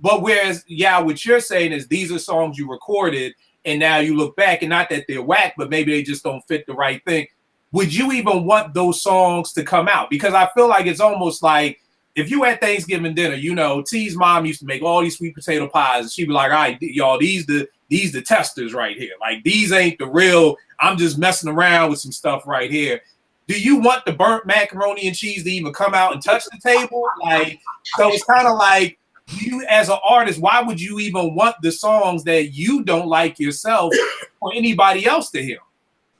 S1: but whereas, yeah, what you're saying is these are songs you recorded, and now you look back, and not that they're whack, but maybe they just don't fit the right thing. Would you even want those songs to come out? Because I feel like it's almost like if you at Thanksgiving dinner, you know, T's mom used to make all these sweet potato pies, and she'd be like, all right, y'all, these the testers right here. Like, these ain't the real, I'm just messing around with some stuff right here. Do you want the burnt macaroni and cheese to even come out and touch the table? Like, so it's kind of like, you as an artist, why would you even want the songs that you don't like yourself or anybody else to hear?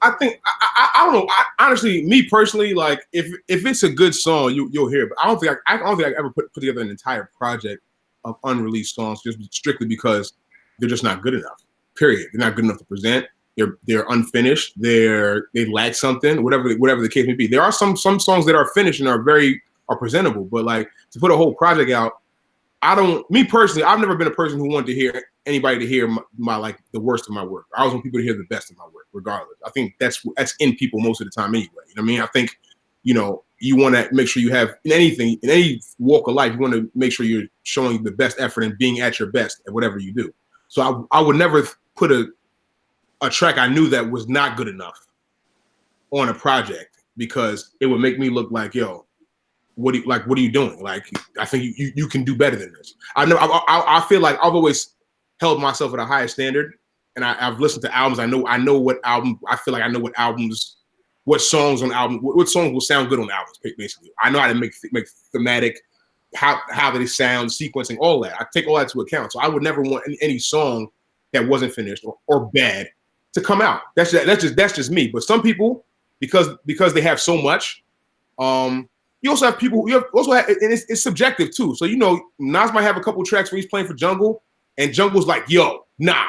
S5: I think I don't know. Honestly, me personally, like if it's a good song, you'll hear it. But I don't think I ever put together an entire project of unreleased songs just strictly because they're just not good enough. Period. They're not good enough to present. They're unfinished. They lack something. Whatever the case may be. There are some songs that are finished and are presentable. But like to put a whole project out. Me personally, I've never been a person who wanted to hear anybody to hear my like the worst of my work. I always want people to hear the best of my work, regardless. I think that's in people most of the time anyway. You know what I mean? I think, you know, you want to make sure you have in any walk of life, you want to make sure you're showing the best effort and being at your best at whatever you do. So I would never put a track I knew that was not good enough on a project because it would make me look like, yo, what are you doing? Like, I think you can do better than this. I feel like I've always held myself at a higher standard, and I've listened to albums. I know what album. I feel like I know what albums, what songs on album, what songs will sound good on albums. Basically, I know how to make thematic, how they sound, sequencing, all that. I take all that into account. So I would never want any song that wasn't finished or bad to come out. That's just me. But some people, because they have so much, you also have people. And it's subjective too. So you know, Nas might have a couple tracks where he's playing for Jungle, and Jungle's like, "Yo, nah,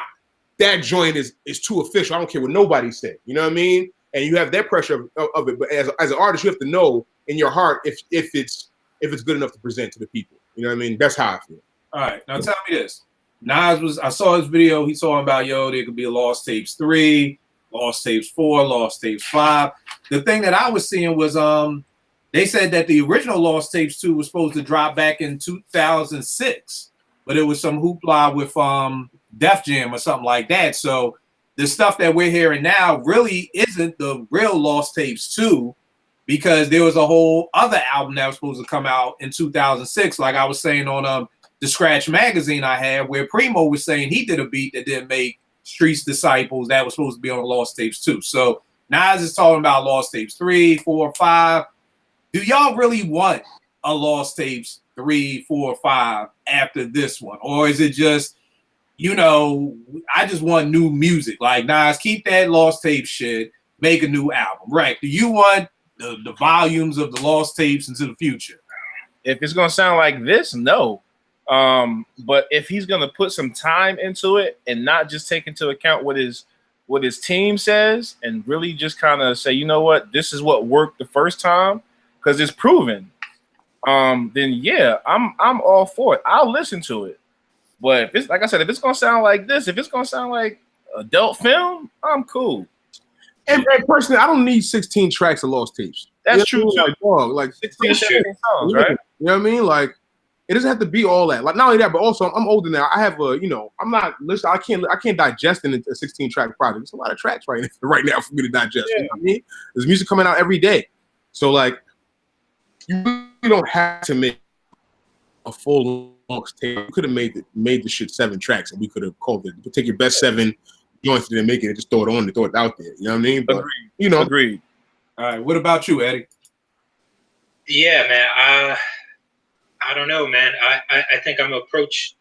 S5: that joint is too official. I don't care what nobody said." You know what I mean? And you have that pressure of it. But as an artist, you have to know in your heart if it's good enough to present to the people. You know what I mean? That's how I feel.
S1: All right, now tell me this. Nas I saw his video. He's talking about, yo, there could be a Lost Tapes 3, Lost Tapes 4, Lost Tapes 5. The thing that I was seeing was they said that the original Lost Tapes 2 was supposed to drop back in 2006, but it was some hoopla with Def Jam or something like that. So the stuff that we're hearing now really isn't the real Lost Tapes 2, because there was a whole other album that was supposed to come out in 2006, like I was saying on the Scratch magazine I had, where Primo was saying he did a beat that didn't make Streets Disciples that was supposed to be on Lost Tapes 2. So Nas is talking about Lost Tapes 3, 4, 5. Do y'all really want a Lost Tapes 3, 4, 5 after this one? Or is it just you know, I just want new music. Like, Nas, keep that Lost Tape shit, make a new album. Right. Do you want the volumes of the Lost Tapes into the future?
S4: If it's gonna sound like this, no. But if he's gonna put some time into it and not just take into account what his team says and really just kind of say, you know what, this is what worked the first time because it's proven, then yeah, I'm all for it. I'll listen to it. But if it's like I said, if it's gonna sound like this, if it's gonna sound like adult film, I'm cool.
S5: And personally, I don't need 16 tracks of Lost Tapes.
S4: That's true too.
S5: Like, dog, like
S4: 16, 17 songs, right?
S5: You know what I mean? Like, it doesn't have to be all that. Like, not only that, but also I'm older now. I have a, you know, I'm not listen. I can't digest a 16-track project. It's a lot of tracks right now for me to digest.
S4: Yeah.
S5: You know what I mean? There's music coming out every day, so like, you really don't have to make a full Lost tape. You could have made the shit 7 tracks, and we could have called it. You take your best 7 joints and then make it and just throw it on and throw it out there. You know what I mean? But,
S4: Agreed.
S5: you know,
S4: Agreed.
S1: All right. What about you, Eddie?
S3: Yeah, man. I don't know, man. I think I'm gonna approach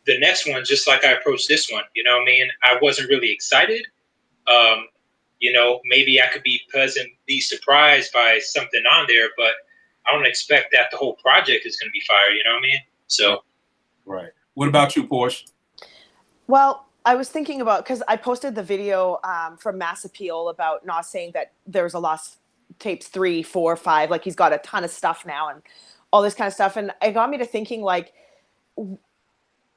S3: the next one just like I approached this one. You know what I mean? I wasn't really excited. You know, maybe I could be pleasantly surprised by something on there, but I don't expect that the whole project is gonna be fire. You know what I mean? So,
S1: right. What about you, Porsche?
S2: Well, I was thinking about, because I posted the video from Mass Appeal about Nas saying that there's a Lost Tapes 3, 4, 5, like he's got a ton of stuff now and all this kind of stuff. And it got me to thinking, like,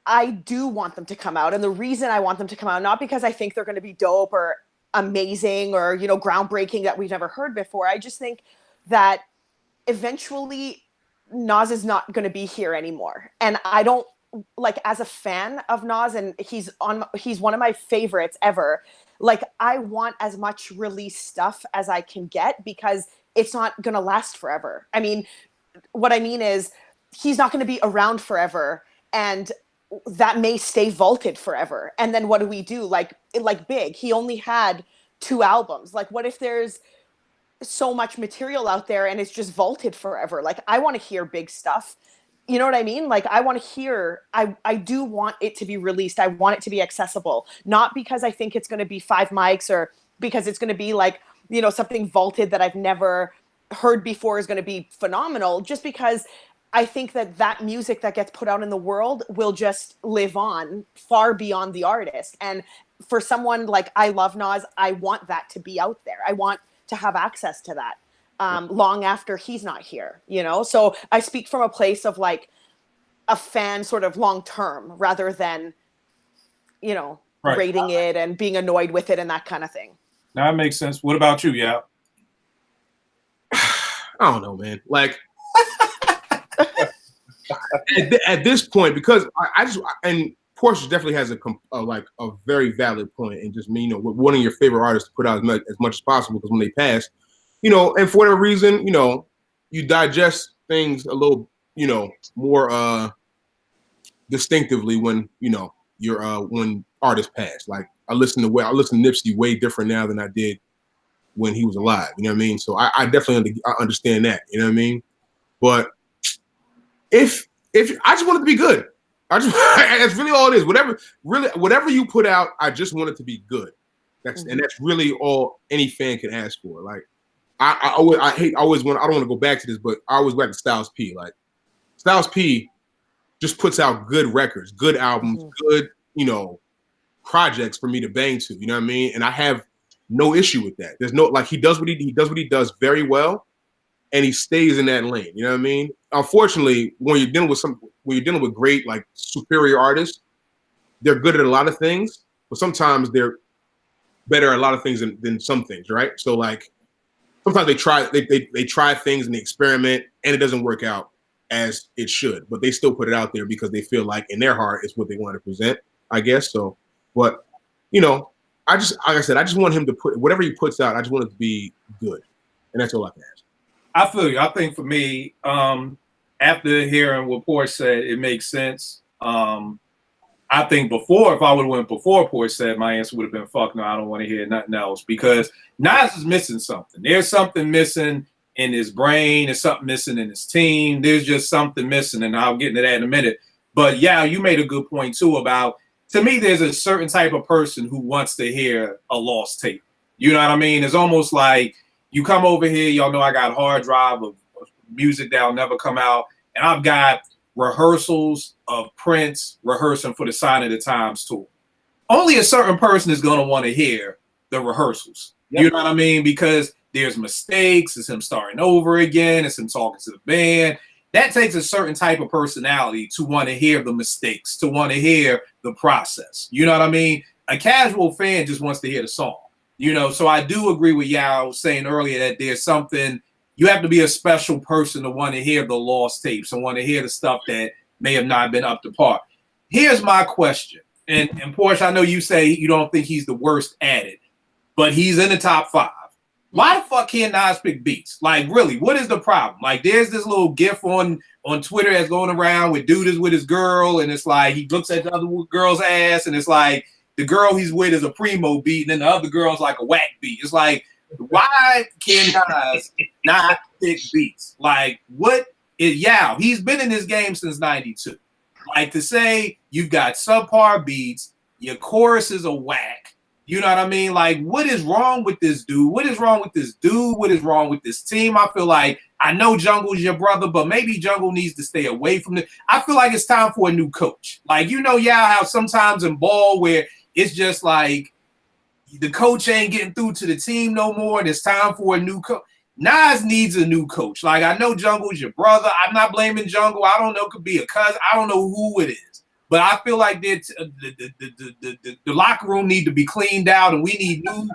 S2: I do want them to come out. And the reason I want them to come out, not because I think they're going to be dope or amazing or, you know, groundbreaking that we've never heard before. I just think that eventually Nas is not going to be here anymore. And I don't, like, as a fan of Nas, and he's one of my favorites ever, like, I want as much release stuff as I can get because it's not going to last forever. I mean, what I mean is he's not going to be around forever, and that may stay vaulted forever. And then what do we do? Like Big, he only had 2 albums. Like, what if there's so much material out there and it's just vaulted forever? Like, I want to hear Big stuff. You know what I mean? Like, I want to hear, I do want it to be released. I want it to be accessible, not because I think it's going to be 5 mics or because it's going to be like, you know, something vaulted that I've never heard before is going to be phenomenal, just because I think that music that gets put out in the world will just live on far beyond the artist. And for someone like, I love Nas, I want that to be out there. I want to have access to that. Long after he's not here, you know? So I speak from a place of like a fan sort of long term rather than, you know,
S1: right,
S2: rating it and being annoyed with it and that kind of thing.
S1: Now it makes sense. What about you? Yeah.
S5: I don't know, man. Like, at this point, because I just, and Porsche definitely has a very valid point, and just me, you know, wanting your favorite artists to put out as much as possible, because when they pass, you know, and for whatever reason, you know, you digest things a little, you know, more distinctively when, you know, you're when artists pass. Like, I listen to Nipsey way different now than I did when he was alive. You know what I mean? So I definitely understand that. You know what I mean? But if I just want it to be good, that's really all it is. Whatever you put out, I just want it to be good. And that's really all any fan can ask for. Like, I don't want to go back to this, but I always went to Styles P. Like, Styles P just puts out good records, good albums, good, you know, projects for me to bang to. You know what I mean? And I have no issue with that. There's no, like, he does what he does very well, and he stays in that lane. You know what I mean? Unfortunately, when you're dealing with great, like, superior artists, they're good at a lot of things, but sometimes they're better at a lot of things than some things, right? So, like, sometimes they try things and they experiment, and it doesn't work out as it should, but they still put it out there because they feel like in their heart it's what they want to present, I guess. So, but, you know, I just want him to put whatever he puts out, I just want it to be good, and that's all I can ask.
S1: I feel you. I think for me, after hearing what Porsche said, it makes sense. I think before, if I would have went before Porsche said, my answer would have been, fuck no, I don't want to hear nothing else, because Nas is missing something. There's something missing in his brain. There's something missing in his team. There's just something missing, and I'll get into that in a minute. But yeah, you made a good point too about to me, there's a certain type of person who wants to hear a lost tape. You know what I mean? It's almost like you come over here, y'all know I got a hard drive of music that'll never come out, and I've got rehearsals of Prince rehearsing for the Sign of the Times tour. Only a certain person is going to want to hear the rehearsals. Yep. You know what I mean? Because there's mistakes, it's him starting over again, it's him talking to the band. That takes a certain type of personality to want to hear the mistakes, to want to hear the process. You know what I mean? A casual fan just wants to hear the song. You know, so I do agree with Yao saying earlier that there's something, you have to be a special person to want to hear the lost tapes and want to hear the stuff that may have not been up to par. Here's my question. And Porsche, I know you say you don't think he's the worst at it, but he's in the top 5. Why the fuck can't Nas pick beats? Like, really, what is the problem? Like, there's this little gif on Twitter that's going around with dude is with his girl, and it's like he looks at the other girl's ass, and it's like the girl he's with is a primo beat, and then the other girl's like a whack beat. It's like, why can Nas not pick beats? Like, what is Yao? He's been in this game since 92. Like, to say you've got subpar beats, your chorus is a whack. You know what I mean? Like, what is wrong with this dude? What is wrong with this dude? What is wrong with this team? I feel like, I know Jungle's your brother, but maybe Jungle needs to stay away from it. I feel like it's time for a new coach. Like, you know, Yao, how sometimes in ball where it's just like the coach ain't getting through to the team no more, and it's time for a new coach. Nas needs a new coach. Like, I know Jungle's your brother. I'm not blaming Jungle. I don't know. Could be a cousin. I don't know who it is. But I feel like the locker room need to be cleaned out, and we need new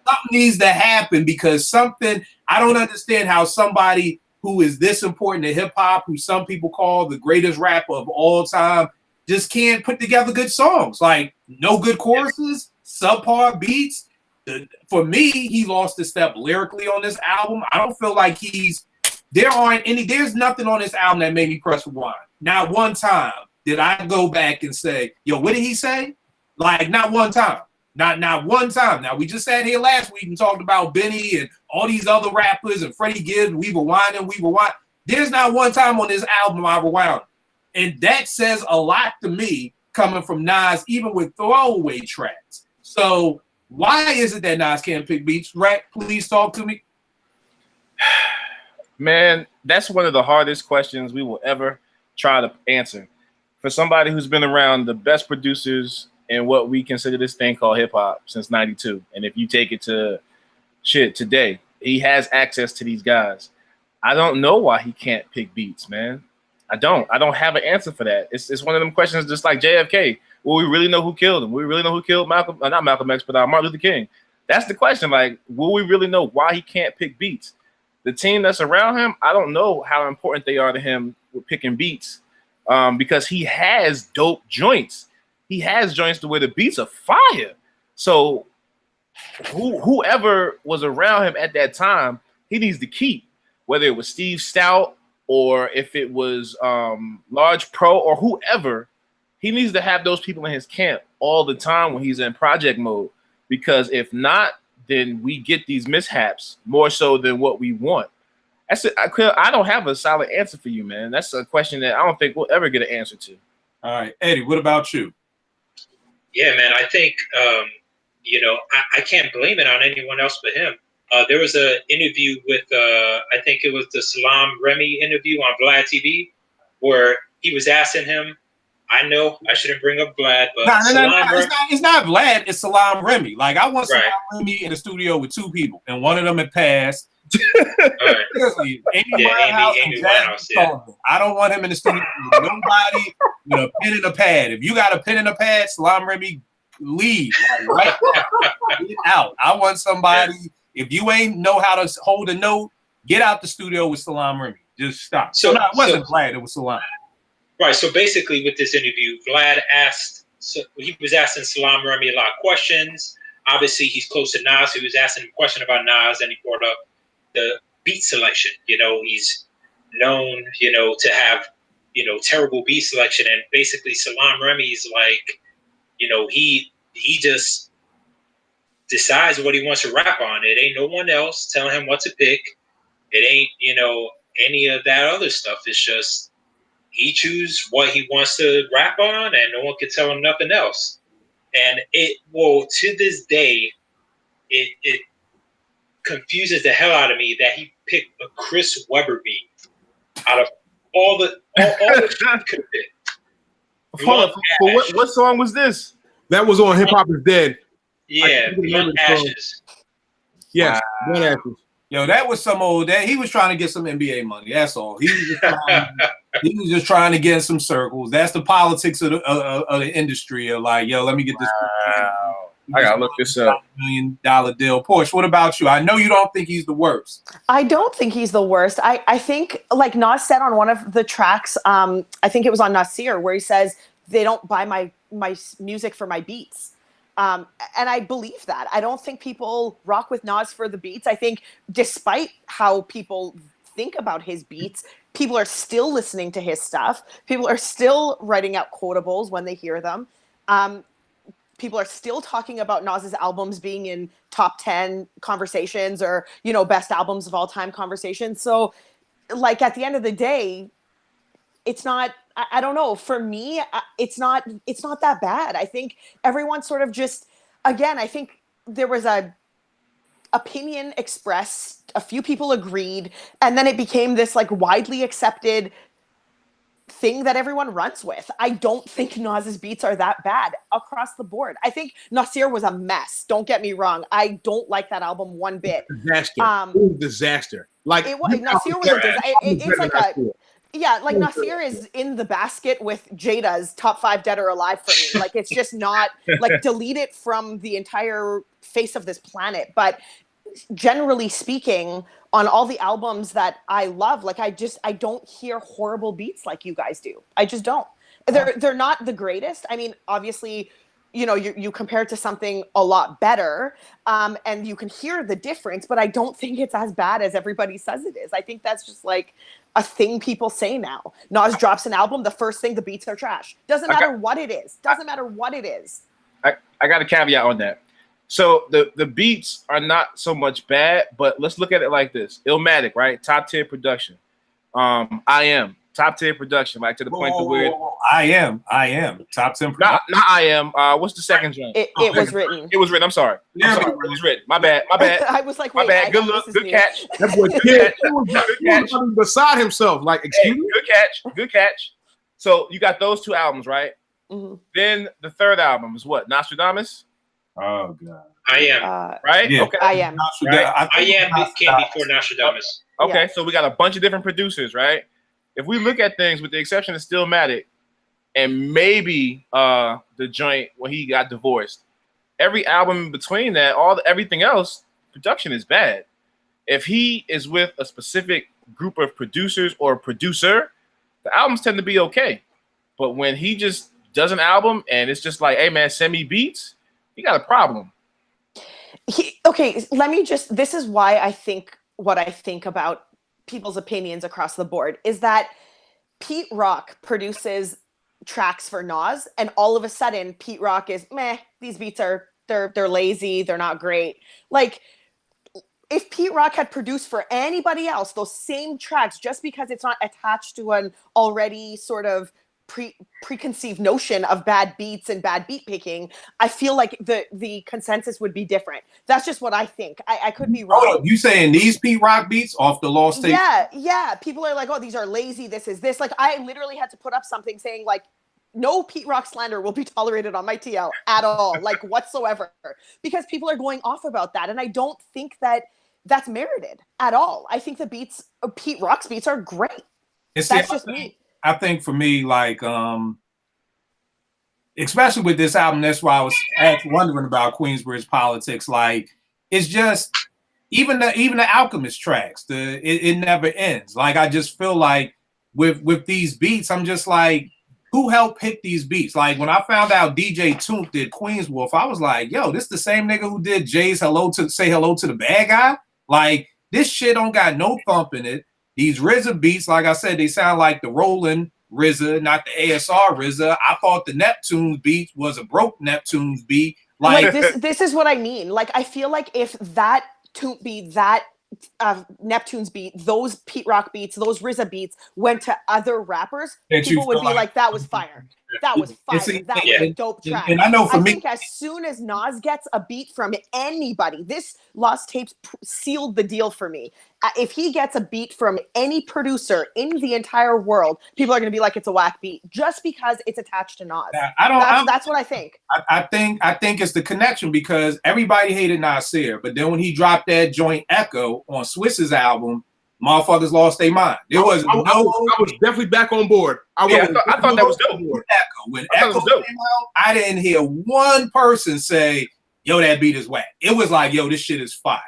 S1: something needs to happen, because something, I don't understand how somebody who is this important to hip hop, who some people call the greatest rapper of all time, just can't put together good songs. Like, no good choruses, subpar beats. For me, he lost a step lyrically on this album. I don't feel like there's nothing on this album that made me press rewind. Not one time did I go back and say, yo, what did he say? Like, not one time. Not one time. Now, we just sat here last week and talked about Benny and all these other rappers and Freddie Gibbs. We were whining. There's not one time on this album I rewound. And that says a lot to me coming from Nas, even with throwaway tracks. So why is it that Nas can't pick beats? Right? Please talk to me.
S4: Man, that's one of the hardest questions we will ever try to answer. For somebody who's been around the best producers in what we consider this thing called hip hop since 92. And if you take it to shit today, he has access to these guys. I don't know why he can't pick beats, man. I don't have an answer for that. It's one of them questions just like JFK. Will we really know who killed him? Will we really know who killed Malcolm? Not Malcolm X, but Martin Luther King. That's the question. Like, will we really know why he can't pick beats? The team that's around him, I don't know how important they are to him with picking beats, because he has dope joints. He has joints to where the beats are fire. So whoever was around him at that time, he needs to keep, whether it was Steve Stout or if it was Large Pro or whoever. He needs to have those people in his camp all the time when he's in project mode, because if not, then we get these mishaps more so than what we want. That's it. I don't have a solid answer for you, man. That's a question that I don't think we'll ever get an answer to.
S1: All right, Eddie, what about you?
S3: Yeah, man, I think, I can't blame it on anyone else but him. There was an interview with, I think it was the Salam Remy interview on Vlad TV, where he was asking him, I know I shouldn't bring up Vlad, but
S1: it's not Vlad, it's Salam Remy. Like, I want Salam
S3: Right.
S1: Remy in the studio with 2 people, and one of them had passed.
S3: Right.
S1: Seriously, Amy
S3: Yeah,
S1: Winehouse and
S3: Amy
S1: Jasmine
S3: Winehouse, yeah.
S1: Sullivan. I don't want him in the studio with nobody with a pen and a pad. If you got a pen and a pad, Salam Remy, leave. Like, right now. Get out. I want somebody, if you ain't know how to hold a note, get out the studio with Salam Remy. Just stop.
S3: So-
S1: No, it wasn't Vlad, it was Salam.
S3: Right. So basically, with this interview, Vlad he was asking Salam Remy a lot of questions. Obviously, he's close to Nas. He was asking him a question about Nas, and he brought up the beat selection. He's known, to have, terrible beat selection. And basically, Salam Remy's like, he just decides what he wants to rap on. It ain't no one else telling him what to pick. It ain't, any of that other stuff. It's just, he chooses what he wants to rap on, and no one can tell him nothing else. And to this day, it confuses the hell out of me that he picked a Chris Webber beat out of all the shit he could have picked.
S4: Hold on, for what song was this?
S5: That was on Hip Hop Is Dead.
S3: Yeah, Blunt Ashes.
S5: Yes,
S1: Wow.
S5: Blunt Ashes.
S1: Yo, that was some old. That he was trying to get some NBA money. That's all. He was just trying to get in some circles. That's the politics of the industry. Of like, yo, let me get this.
S4: Wow. I gotta look this up.
S1: $1 million deal. Porsche, what about you? I know you don't think he's the worst.
S2: I don't think he's the worst. I think, like Nas said on one of the tracks, I think it was on Nasir, where he says they don't buy my music for my beats. And I believe that. I don't think people rock with Nas for the beats. I think despite how people think about his beats, people are still listening to his stuff. People are still writing out quotables when they hear them. People are still talking about Nas's albums being in top 10 conversations or, best albums of all time conversations. So like at the end of the day, it's not, I don't know. For me, it's not that bad. I think everyone sort of just, again, I think there was a opinion expressed, a few people agreed, and then it became this like widely accepted thing that everyone runs with. I don't think Nas's beats are that bad across the board. I think Nasir was a mess. Don't get me wrong. I don't like that album one bit.
S5: Disaster. It was a disaster. Like
S2: Nasir was it's like a like Nasir is in the basket with Jada's top 5 Dead or Alive for me. Like it's just not like delete it from the entire face of this planet. But generally speaking, on all the albums that I love, like I don't hear horrible beats like you guys do. I just don't. They're not the greatest. I mean, obviously, you compare it to something a lot better, and you can hear the difference, but I don't think it's as bad as everybody says it is. I think that's just like a thing people say now. Nas drops an album, the first thing, the beats are trash. Doesn't matter what it is. Doesn't matter what it is.
S4: I got a caveat on that. So the beats are not so much bad, but let's look at it like this. Illmatic, right? Top 10 production. I Am top 10 production, like to the point to where
S1: I am top 10 production.
S4: Not I Am. What's the second joint?
S2: It was written.
S4: It was written. I'm sorry. It was written. My bad.
S2: I was like,
S4: my
S2: wait,
S4: bad. Good look. Good catch.
S5: That boy
S4: Good catch.
S5: beside himself. Like, excuse me?
S4: Good catch. Good catch. So you got those 2 albums, right?
S2: Mm-hmm.
S4: Then the third album is what? Nostradamus?
S1: Oh god.
S3: I Am.
S4: Right?
S1: Yeah.
S4: Okay.
S2: I Am.
S3: Right? I Am came before Nostradamus.
S4: Okay,
S2: Yeah.
S4: so we got a bunch of different producers, right? If we look at things with the exception of Stillmatic and maybe the joint when he got divorced, every album in between that, everything else, production is bad. If he is with a specific group of producers or producer, the albums tend to be okay. But when he just does an album and it's just like, hey man, send me beats, you got a problem.
S2: Let me just, this is why I think what I think about people's opinions across the board is that Pete Rock produces tracks for Nas, and all of a sudden Pete Rock is meh, these beats are they're lazy, they're not great. Like if Pete Rock had produced for anybody else those same tracks, just because it's not attached to an already sort of preconceived notion of bad beats and bad beat picking, I feel like the consensus would be different. That's just what I think. I could be wrong.
S1: Oh, you saying these Pete Rock beats off the Lost Tape?
S2: Yeah. People are like, oh, these are lazy. This is this. Like, I literally had to put up something saying like, no Pete Rock slander will be tolerated on my TL at all, like whatsoever, because people are going off about that, and I don't think that that's merited at all. I think the beats, Pete Rock's beats, are great. That's just me.
S1: I think for me, like, especially with this album, that's why I was wondering about Queensbridge Politics. Like, it's just even the Alchemist tracks, it never ends. Like, I just feel like with these beats, I'm just like, who helped pick these beats? Like, when I found out DJ Toomp did Queens Wolf, I was like, yo, this the same nigga who did Jay's Say Hello to the Bad Guy? Like, this shit don't got no thump in it. These RZA beats, like I said, they sound like the Roland RZA, not the ASR RZA. I thought the Neptunes beat was a broke Neptunes beat. Like
S2: this is what I mean. Like, I feel like if that Toomp beat, that Neptunes beat, those Pete Rock beats, those RZA beats went to other rappers, people would be like, that was fire. that was fire.
S1: see,
S2: That
S3: yeah.
S2: was a dope track.
S1: And I know for
S2: I
S1: me,
S2: think as soon as Nas gets a beat from anybody, this Lost Tapes sealed the deal for me. If he gets a beat from any producer in the entire world, people are going to be like, it's a whack beat just because it's attached to Nas. That's what I think.
S1: I think it's the connection because everybody hated Nasir, but then when he dropped that joint Echo on Swiss's album, motherfuckers lost their mind. There was
S5: I was definitely back on board.
S4: I thought that was dope.
S1: When Echo came out, I didn't hear one person say, yo, that beat is whack. It was like, yo, this shit is fire.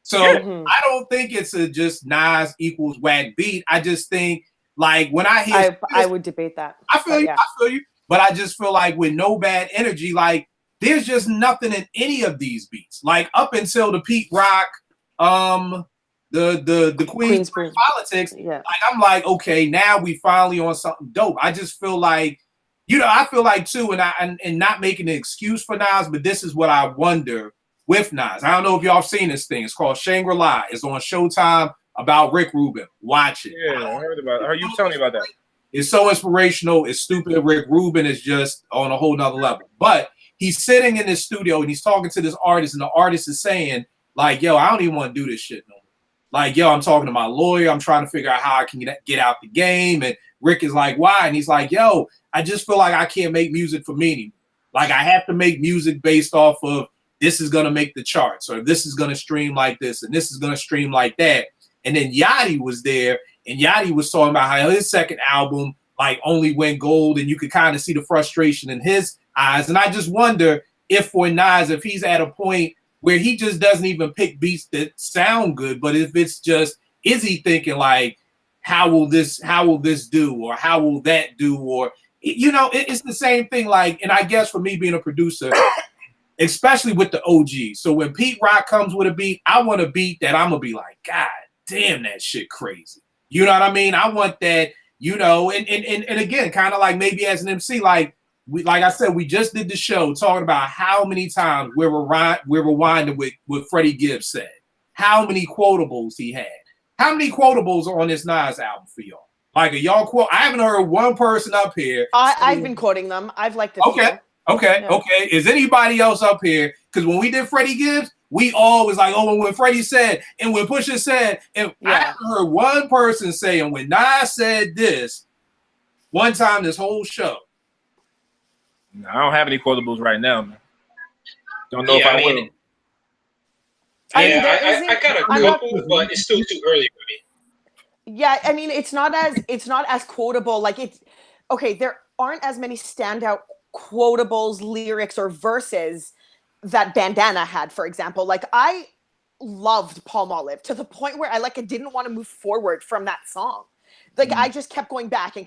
S1: So I don't think it's just Nas equals whack beat. I just think like when I hear
S2: I would debate that.
S1: I feel you. But I just feel like with No Bad Energy, like there's just nothing in any of these beats. Like up until the Pete Rock, the Queensbridge Politics, like I'm like, okay, now we finally on something dope. I just feel like, I feel like too, and not making an excuse for Nas, but this is what I wonder with Nas. I don't know if y'all seen this thing. It's called Shangri-La. It's on Showtime about Rick Rubin. Watch it.
S4: Yeah, I heard about it. I heard you telling me about that.
S1: It's so inspirational. It's stupid. Rick Rubin is just on a whole nother level. But he's sitting in this studio and he's talking to this artist, and the artist is saying, like, yo, I don't even want to do this shit no more. Like, yo, I'm talking to my lawyer. I'm trying to figure out how I can get out the game. And Rick is like, why? And he's like, yo, I just feel like I can't make music for me anymore. Like, I have to make music based off of this is going to make the charts, or this is going to stream like this, and this is going to stream like that. And then Yachty was there, and Yachty was talking about how his second album like only went gold, and you could kind of see the frustration in his eyes. And I just wonder if for Nas, if he's at a point where he just doesn't even pick beats that sound good, but if it's just, is he thinking like, how will this do, or how will that do, or it's the same thing. Like, and I guess for me being a producer, especially with the OG. So when Pete Rock comes with a beat, I want a beat that I'm gonna be like, God damn, that shit crazy. You know what I mean? I want that, and again, kind of like maybe as an MC, like I said, we just did the show talking about how many times we're rewinding with what Freddie Gibbs said, how many quotables he had, how many quotables are on this Nas album for y'all? Like, are y'all quote? I haven't heard one person up here.
S2: I've been quoting them. I've liked it.
S1: Okay. Is anybody else up here? Because when we did Freddie Gibbs, we all was like, oh, when Freddie said, and when Pusha said, and I haven't heard one person say, and when Nas said this, one time this whole show.
S4: No, I don't have any quotables right now, man. Don't know if I will.
S3: I got a couple, but it's still too early for me.
S2: Yeah, I mean, it's not as quotable. Like there aren't as many standout quotables, lyrics, or verses that Bandana had, for example. Like, I loved Palmolive to the point where I didn't want to move forward from that song. Like, I just kept going back, and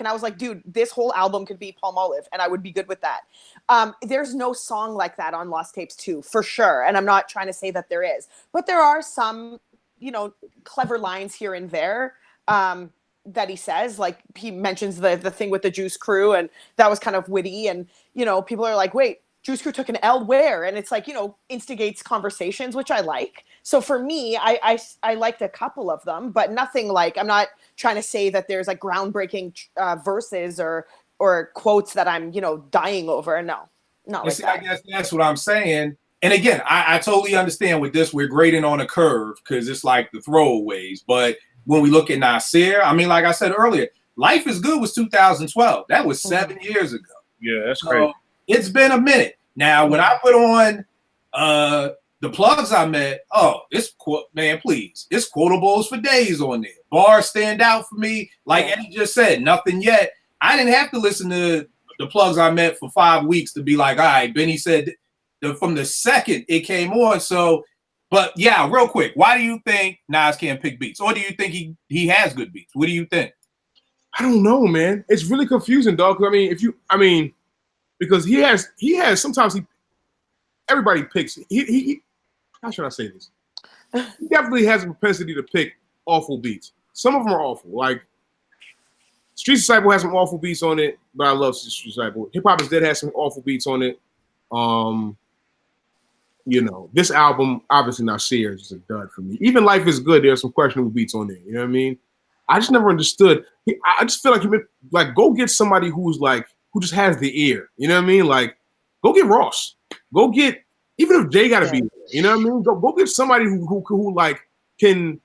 S2: I was like, dude, this whole album could be Palmolive, and I would be good with that. There's no song like that on Lost Tapes 2, for sure, and I'm not trying to say that there is, but there are some, clever lines here and there that he says. Like, he mentions the thing with the Juice Crew, and that was kind of witty, and, people are like, wait, Juice Crew took an L where? And it's like, instigates conversations, which I like. So for me, I liked a couple of them, but nothing like, I'm not trying to say that there's like groundbreaking verses or quotes that I'm, dying over. No, not like that.
S1: I guess that's what I'm saying. And again, I totally understand with this, we're grading on a curve because it's like the throwaways. But when we look at Nasir, I mean, like I said earlier, Life is Good was 2012. That was 7 years ago.
S4: Yeah, that's crazy.
S1: It's been a minute. Now, when I put on the plugs I met, man, please. It's quotables for days on there. Bars stand out for me. Like Eddie just said, nothing yet. I didn't have to listen to the plugs I met for 5 weeks to be like, all right, Benny said from the second it came on. So, but yeah, real quick, why do you think Nas can't pick beats? Or do you think he has good beats? What do you think?
S5: I don't know, man. It's really confusing, dog. Because he has sometimes everybody picks. He how should I say this? He definitely has a propensity to pick awful beats. Some of them are awful. Like, Street Disciple has some awful beats on it, but I love Street Disciple. Hip Hop is Dead has some awful beats on it. This album, obviously Nasir, is just a dud for me. Even Life is Good, there's some questionable beats on there. You know what I mean? I just never understood. I just feel like go get somebody who's like who just has the ear. You know what I mean? Like, go get Ross. Go get, even if Jay got to be there. You know what I mean? Go get somebody who like can,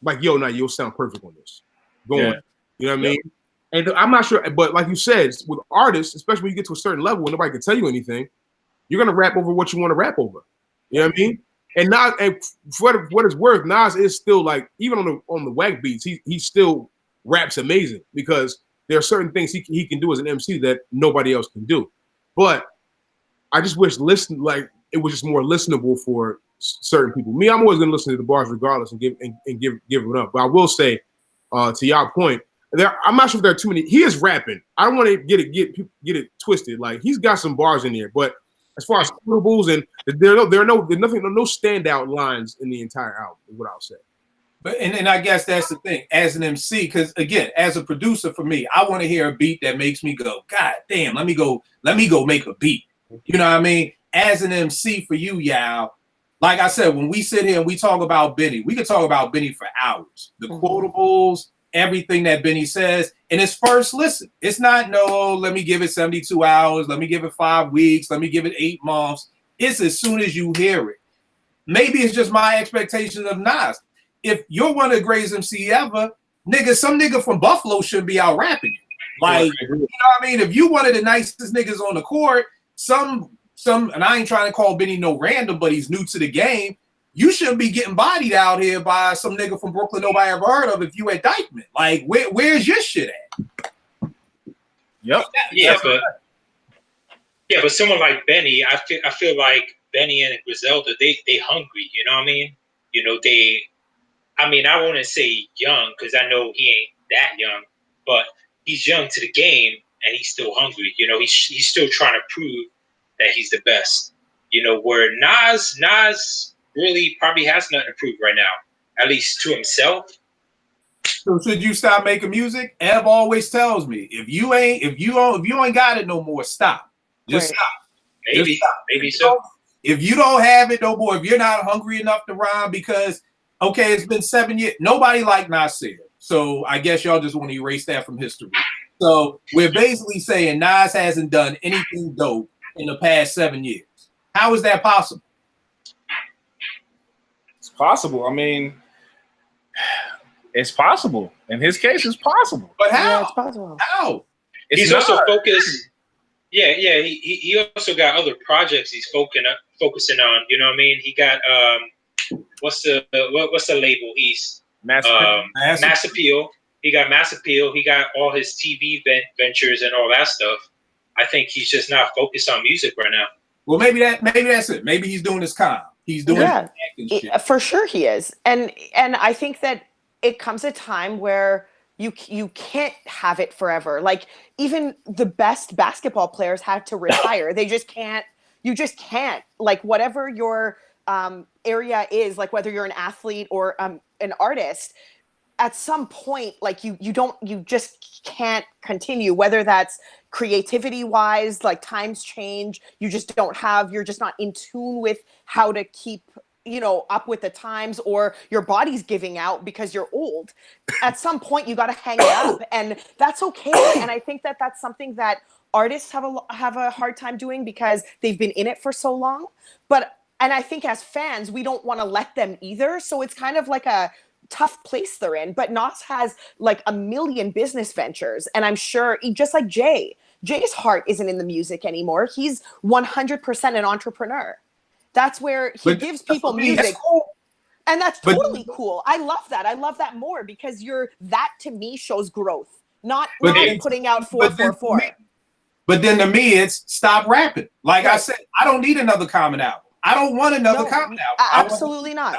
S5: like, yo, nah, you'll sound perfect on this. Go on. You know what I mean? And I'm not sure, but like you said, with artists, especially when you get to a certain level when nobody can tell you anything, you're gonna rap over what you want to rap over. You know what I mean? And Nas, and for what it's worth, Nas is still like, even on the whack beats, he still raps amazing because there are certain things he can do as an MC that nobody else can do. But I just wish like it was just more listenable for certain people. Me, I'm always gonna listen to the bars regardless and give it up. But I will say, to y'all point, I'm not sure if there are too many. He is rapping. I don't want to get it twisted. Like, he's got some bars in there, but as far as quotables, and there's no standout lines in the entire album, is what I'll say.
S1: But and I guess that's the thing as an MC, because again, as a producer, for me, I want to hear a beat that makes me go, God damn, let me go make a beat. You know what I mean? As an MC for you, Yao, like I said, when we sit here and we talk about Benny, we could talk about Benny for hours. The quotables, everything that Benny says, and it's first listen. It's not, no, let me give it 72 hours, let me give it 5 weeks, let me give it 8 months. It's as soon as you hear it. Maybe it's just my expectations of Nas. If you're one of the greatest MC ever, nigga, some nigga from Buffalo should be out rapping you. Like, you know what I mean? If you one of the nicest niggas on the court, some, and I ain't trying to call Benny no random, but he's new to the game. You shouldn't be getting bodied out here by some nigga from Brooklyn nobody ever heard of if you at Dykeman. Like, where's your shit at?
S4: Yep.
S3: But someone like Benny, I feel like Benny and Griselda, they hungry. You know what I mean? You know, I wouldn't say young because I know he ain't that young, but he's young to the game and he's still hungry. You know, he's still trying to prove that he's the best. You know, where Nas really probably has nothing to prove right now, at least to himself.
S1: So should you stop making music? Ev always tells me, if you ain't got it no more, stop. Just stop.
S3: Maybe so.
S1: If you don't have it no more, if you're not hungry enough to rhyme, because okay, it's been 7 years. Nobody liked Nasir. So I guess y'all just want to erase that from history. So we're basically saying Nas hasn't done anything dope in the past 7 years. How is that possible?
S4: It's possible. I mean, it's possible. In his case, it's possible.
S1: But how?
S2: Yeah, it's possible.
S1: How?
S3: He's also focused. Yeah. He also got other projects he's focusing on. You know what I mean? He got what's the label? He's Mass Appeal. He got Mass Appeal. He got all his TV ventures and all that stuff. I think he's just not focused on music right now.
S1: Well, maybe that's it. Maybe he's doing his con. He's doing acting shit.
S2: For sure he is. And I think that it comes a time where you can't have it forever. Like, even the best basketball players had to retire. They just can't. You just can't. Like, whatever your area is, like whether you're an athlete or an artist, at some point, like you just can't continue, whether that's creativity wise, like times change, you're just not in tune with how to keep, up with the times, or your body's giving out because you're old. At some point you got to hang it up, and that's okay. And I think that that's something that artists have a hard time doing because they've been in it for so long. And I think as fans, we don't want to let them either. So it's kind of like a tough place they're in. But Nas has like a million business ventures. And I'm sure, just like Jay's heart isn't in the music anymore. He's 100% an entrepreneur. That's where he gives people music.
S1: That's cool.
S2: And that's totally cool. I love that. I love that more because that to me shows growth, not putting out 444.
S1: But then to me, it's stop rapping. Like I said, I don't need another Common album. I don't want another Common album.
S2: Absolutely not.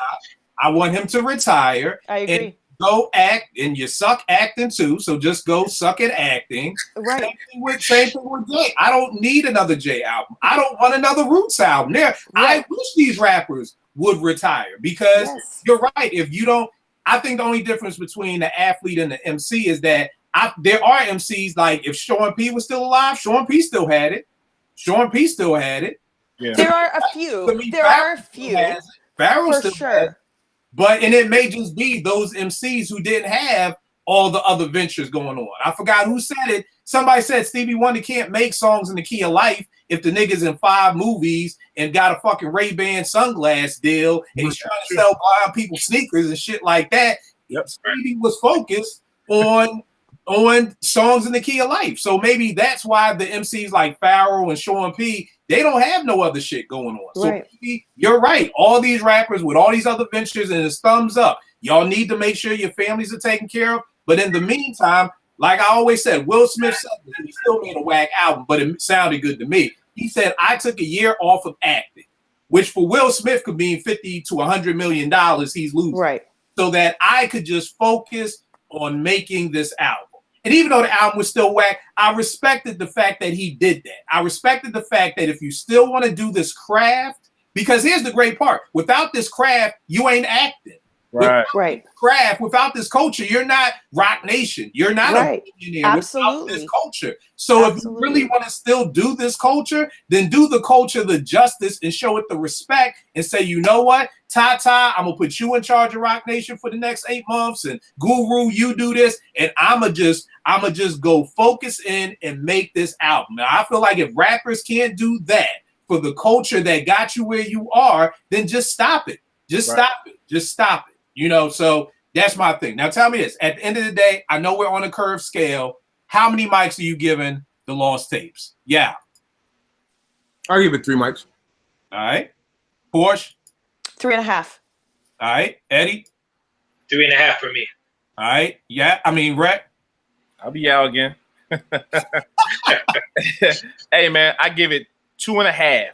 S1: I want him to retire.
S2: I agree.
S1: And go act, and you suck acting too. So just go suck at acting.
S2: Right.
S1: Same thing with Jay. I don't need another Jay album. I don't want another Roots album. I wish these rappers would retire because you're right. If you don't, I think the only difference between the athlete and the MC is that there are MCs, like if Sean P was still alive, Sean P still had it.
S4: Yeah.
S2: There are a few.
S1: Pharoah
S2: for
S1: still
S2: sure.
S1: has it. And it may just be those MCs who didn't have all the other ventures going on. I forgot who said it. Somebody said Stevie Wonder can't make songs in the key of life if the nigga's in 5 movies and got a fucking Ray-Ban sunglass deal and he's trying to sell blind people sneakers and shit like that.
S5: Yep.
S1: Stevie was focused on songs in the key of life. So maybe that's why the MCs like Pharoah and Sean P, they don't have no other shit going on. So maybe you're right. All these rappers with all these other ventures, and it's thumbs up. Y'all need to make sure your families are taken care of. But in the meantime, like I always said, Will Smith said this, and he still made a whack album, but it sounded good to me. He said, I took a year off of acting, which for Will Smith could mean $50 to $100 million he's losing.
S2: Right.
S1: So that I could just focus on making this album. And even though the album was still whack, I respected the fact that he did that. I respected the fact that if you still want to do this craft, because here's the great part, without this craft, you ain't acting.
S4: Right.
S2: Right.
S1: Craft, without this culture, you're not Rock Nation. You're not a millionaire without this culture. So if you really want to still do this culture, then do the culture the justice and show it the respect and say, you know what, Tata, I'm gonna put you in charge of Rock Nation for the next 8 months, and Guru, you do this, and I'ma just go focus in and make this album. Now I feel like if rappers can't do that for the culture that got you where you are, then just stop it. Just stop it. Just stop it. You know, so that's my thing. Now tell me this. At the end of the day, I know we're on a curved scale. How many mics are you giving the Lost Tapes? Yeah.
S5: I'll give it 3 mics.
S1: All right. Porsche?
S2: 3.5.
S1: All right. Eddie?
S3: 3.5 for me.
S1: All right. Yeah. I mean, Rhett?
S4: I'll be out again. Hey, man, I give it 2.5.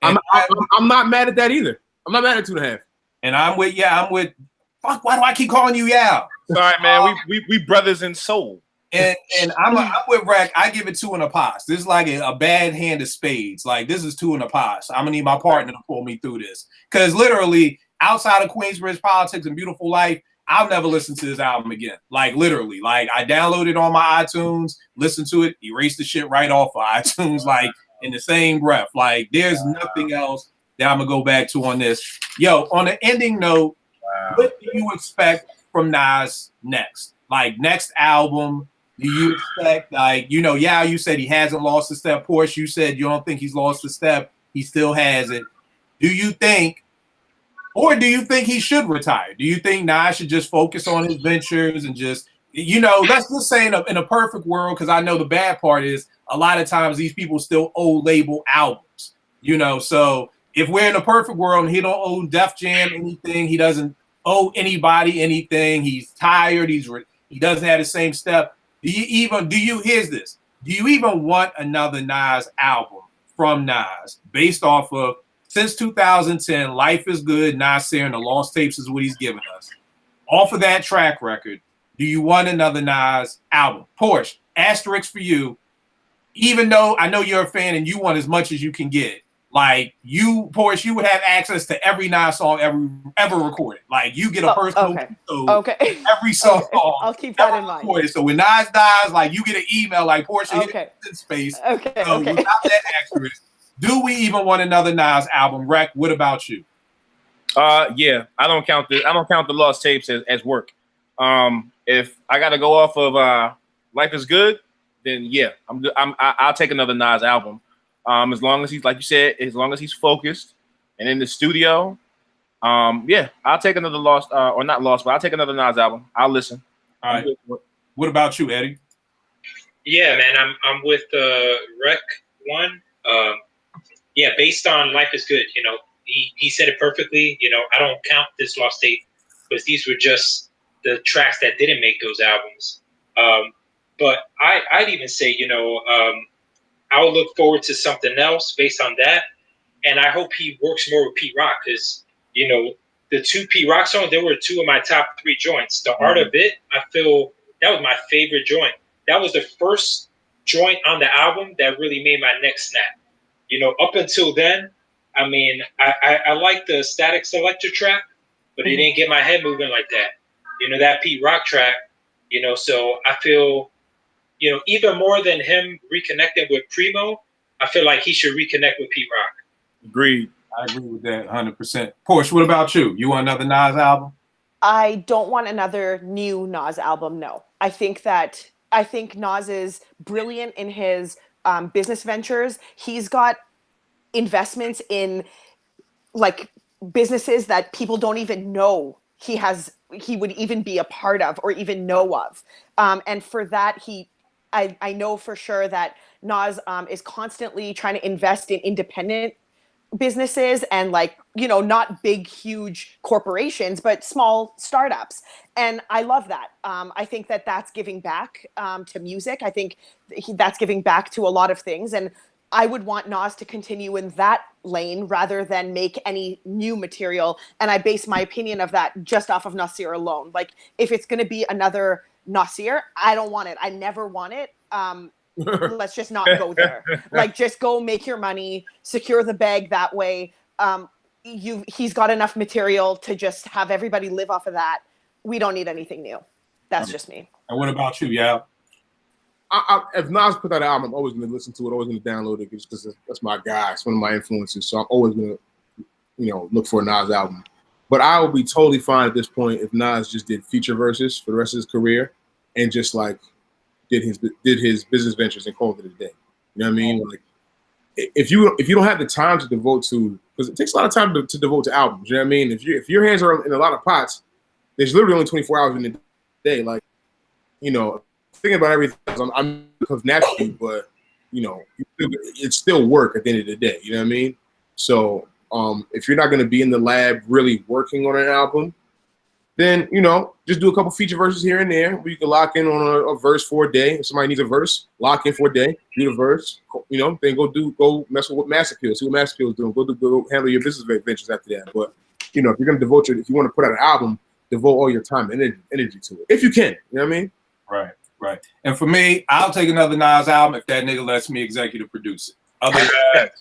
S5: I'm not mad at that either. I'm not mad at 2.5.
S1: And I'm with fuck, why do I keep calling you Yao?
S4: Sorry, man. We brothers in soul.
S1: And I'm with Rack. I give it 2 and a pass. This is like a bad hand of spades. Like, this is 2 and a pass. I'm gonna need my partner to pull me through this. Because literally, outside of Queensbridge Politics and Beautiful Life, I'll never listen to this album again. Like, literally. Like, I downloaded it on my iTunes, listened to it, erased the shit right off of iTunes, like, in the same breath. Like, there's nothing else that I'm gonna go back to on this. Yo, on an ending note, what do you expect from Nas next? Like, next album, do you expect, like, you know, yeah, you said he hasn't lost a step. Porsche, you said you don't think he's lost a step. He still has it. Do you think, or do you think he should retire? Do you think Nas should just focus on his ventures and just, you know, let's just say in a perfect world, because I know the bad part is a lot of times these people still owe label albums, you know, so if we're in a perfect world and he don't owe Def Jam anything, he doesn't owe anybody anything, he's tired, he doesn't have the same step. Here's this. Do you even want another Nas album from Nas based off of, since 2010, Life is Good, Nasir, and the Lost Tapes is what he's giving us. Off of that track record, do you want another Nas album? Porsche, asterisk for you, even though I know you're a fan and you want as much as you can get. Like, you, Porsche, you would have access to every Nas song ever recorded. Like, you get a personal every song.
S2: I'll keep that in mind.
S1: Recorded. So when Nas dies, like, you get an email like, Porsche, hit it in space. So without that asterisk, do we even want another Nas album? Rec, what about you?
S4: Yeah, I don't count the Lost Tapes as work. If I got to go off of Life is Good, then yeah, I'll take another Nas album. As long as he's, like you said, as long as he's focused and in the studio, yeah, I'll take another Lost, or not Lost, but I'll take another Nas album. I'll listen.
S1: All right. What about you, Eddie?
S3: Yeah, man, I'm with Rec one. Yeah, based on Life is Good, you know, he said it perfectly. You know, I don't count this Lost Tape because these were just the tracks that didn't make those albums. But I'd even say, you know, I'll look forward to something else based on that. And I hope he works more with Pete Rock because, you know, the 2 Pete Rock songs, they were 2 of my top 3 joints. The Art of It, I feel that was my favorite joint. That was the first joint on the album that really made my neck snap. You know, up until then, I mean, I like the Static Selector track, but it didn't get my head moving like that. You know, that Pete Rock track, you know, so I feel, you know, even more than him reconnecting with Primo, I feel like he should reconnect with Pete Rock.
S1: Agreed. I agree with that 100%. Porsche, what about you? You want another Nas album?
S2: I don't want another new Nas album. No, I think Nas is brilliant in his business ventures. He's got investments in like businesses that people don't even know he would even be a part of or even know of. And for that, I know for sure that Nas is constantly trying to invest in independent businesses and not big huge corporations but small startups, and I love that. I think that that's giving back to music. I think that's giving back to a lot of things, and I would want Nas to continue in that lane rather than make any new material. And I base my opinion of that just off of Nasir alone. Like, if it's going to be another Nasir, I don't want it. I never want it. Let's just not go there. Like, just go make your money, secure the bag that way. He's got enough material to just have everybody live off of that. We don't need anything new. That's just me.
S1: And what about you, yeah?
S5: If Nas put out an album, I'm always going to listen to it, always going to download it because that's my guy. It's one of my influences. So I'm always going to, look for a Nas album. But I would be totally fine at this point if Nas just did feature verses for the rest of his career and just did his business ventures and called it a day. You know what I mean? Like, if you don't have the time to devote to, because it takes a lot of time to devote to albums. You know what I mean? If your hands are in a lot of pots, there's literally only 24 hours in a day. Like, thinking about everything, I'm because naturally, but it's still work at the end of the day. You know what I mean? So if you're not going to be in the lab really working on an album, then just do a couple feature verses here and there where you can lock in on a verse for a day. If somebody needs a verse, lock in for a day, do the verse. Then go mess with what Mass Appeal, see what Mass Appeal is doing. Go handle your business ventures after that. But if you're going to if you want to put out an album, devote all your time and energy to it if you can. You know what I mean?
S1: Right. And for me, I'll take another Nas album if that nigga lets me executive produce it. Other than that,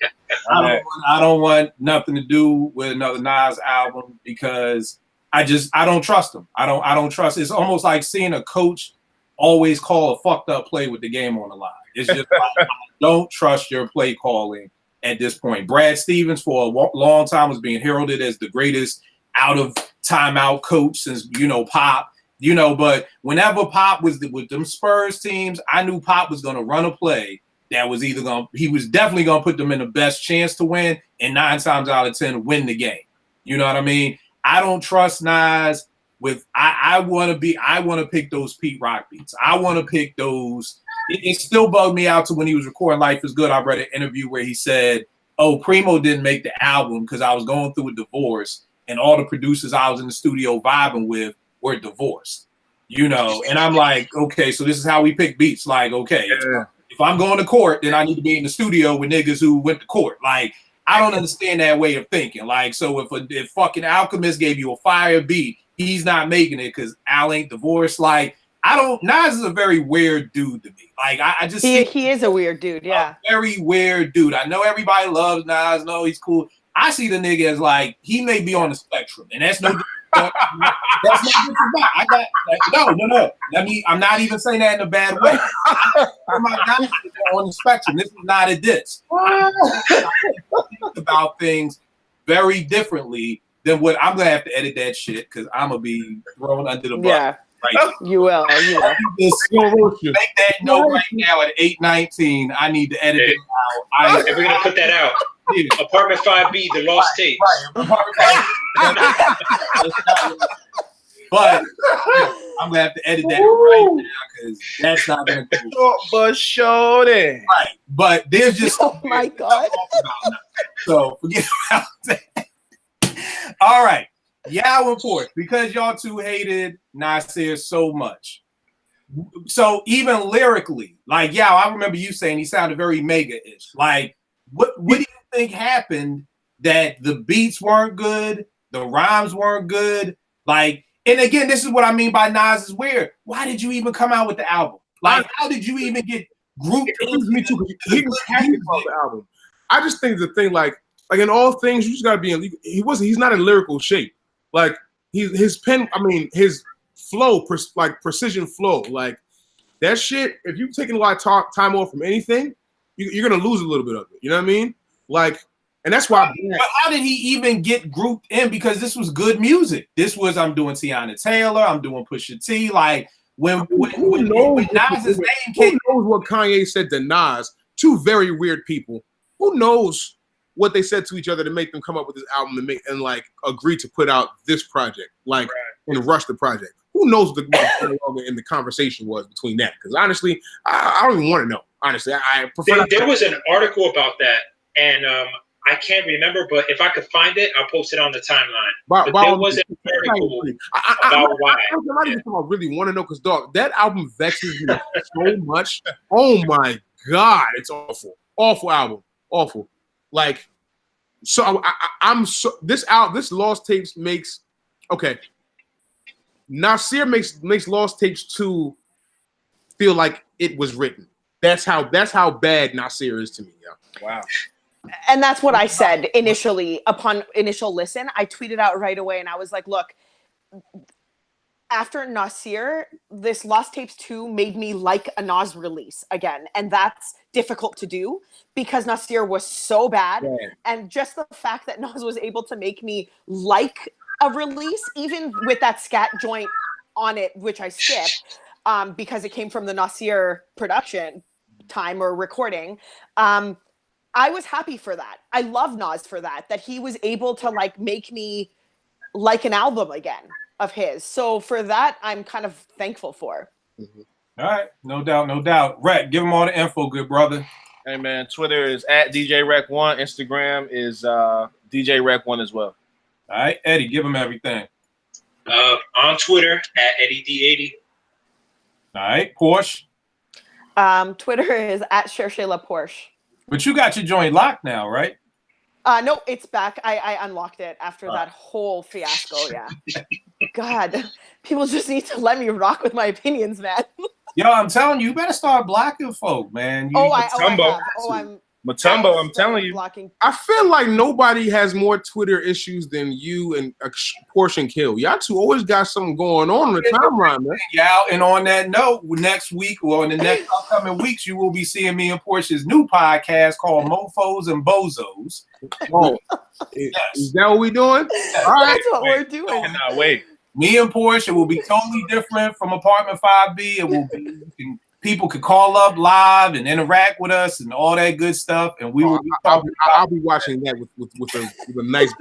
S1: I don't want nothing to do with another Nas album because I don't trust him. I don't trust. It's almost like seeing a coach always call a fucked up play with the game on the line. It's just I don't trust your play calling at this point. Brad Stevens for a long time was being heralded as the greatest out of timeout coach since Pop. But whenever Pop was with them Spurs teams, I knew Pop was going to run a play that was he was definitely going to put them in the best chance to win, and 9 times out of 10 win the game. You know what I mean? I don't trust Nas with. I want to pick those Pete Rock beats. I want to pick those. It still bugged me out to when he was recording Life is Good. I read an interview where he said, "Oh, Primo didn't make the album because I was going through a divorce, and all the producers I was in the studio vibing with were divorced." And I'm like, okay, so this is how we pick beats. Like, okay, if I'm going to court, then I need to be in the studio with niggas who went to court. Like, I don't understand that way of thinking. Like, so if fucking Alchemist gave you a fire beat, he's not making it because Al ain't divorced. Like, Nas is a very weird dude to me. Like, I just
S2: he is a weird dude, yeah.
S1: A very weird dude. I know everybody loves Nas. No, he's cool. I see the nigga as like he may be on the spectrum, and that's no. That's not no. I'm not even saying that in a bad way. My God, on the spectrum. This is not a diss. I think about things very differently than what I'm gonna have to edit that shit because I'm gonna be thrown under the bus.
S2: Yeah, right. You will.
S1: Make that note right now at 8:19. I need to edit it out.
S3: And we're gonna put that out. Yeah. Apartment 5B, the lost tapes.
S1: Right. But I'm gonna have to edit that right now because that's not gonna go.
S4: But shorty.
S1: Right. But there's just
S2: oh my God.
S1: So forget about that. All right. Yeah, report because y'all two hated Nasir so much. So even lyrically, like I remember you saying he sounded very mega-ish. Like, what do you think happened that the beats weren't good, the rhymes weren't good? Like, and again, this is what I mean by Nas is weird. Why did you even come out with the album? Like, how did you even get grouped into
S5: me too? He was happy about the album. I just think the thing, like in all things, you just gotta be in. He's not in lyrical shape. Like his pen, his flow, precision flow, like that shit. If you've taken a lot of time off from anything, you're gonna lose a little bit of it. You know what I mean? Like And that's why.
S1: But how did he even get grouped in? Because this was good music. This was I'm doing Tiana Taylor, I'm doing Pusha T. Like when Nas's name came,
S5: who knows what Kanye said to Nas? Two very weird people. Who knows what they said to each other to make them come up with this album and like agree to put out this project, like and rush the project. Who knows what the dialogue in the conversation was between that? Because honestly, I don't even want to know. Honestly, I prefer.
S3: There was an article about that, and I can't remember, but if I could find it, I'll post it on the timeline. There was an article about why.
S5: I'm not even talking about really want to know, because dog, that album vexes me so much. Oh my god, it's awful, awful album, awful. Like, so I'm so this Lost Tapes makes okay. Nasir makes Lost Tapes 2 feel like it was written. That's how bad Nasir is to me. Yeah.
S4: Wow.
S2: And that's what I said initially upon initial listen. I tweeted out right away and I was like, look, after Nasir, this Lost Tapes 2 made me like a Nas release again. And that's difficult to do because Nasir was so bad. Yeah. And just the fact that Nas was able to make me like a release, even with that scat joint on it, which I skipped because it came from the Nasir production time or recording. I was happy for that. I love Nas for that he was able to like make me like an album again of his. So for that, I'm kind of thankful for.
S1: Mm-hmm. All right. No doubt. Rhett, give them all the info, good brother.
S4: Hey, man. Twitter is at DJRec1. Instagram is DJRec1 as well.
S1: All right. Eddie, give them everything.
S3: On Twitter at EddieD80.
S1: All right. Porsche.
S2: Twitter is at Cherchez Porsche.
S1: But you got your joint locked now, right?
S2: No, it's back. I unlocked it after that whole fiasco. Yeah. God, people just need to let me rock with my opinions, man.
S1: Yo, I'm telling you, you better start blocking folk, man.
S4: Matumbo, I'm telling you.
S2: Blocking.
S5: I feel like nobody has more Twitter issues than you and Porsche and Kill. Y'all two always got something going on in the timeline, man.
S1: Yeah, and on that note, next week or in the next upcoming weeks, you will be seeing me and Porsche's new podcast called Mofos and Bozos.
S5: Oh, yes. Is that what we doing? All right.
S2: That's what we're doing.
S4: Nah, wait.
S1: Me and Porsche will be totally different from Apartment 5B. It will be people could call up live and interact with us and all that good stuff. And we will be
S5: I'll be watching that with a nice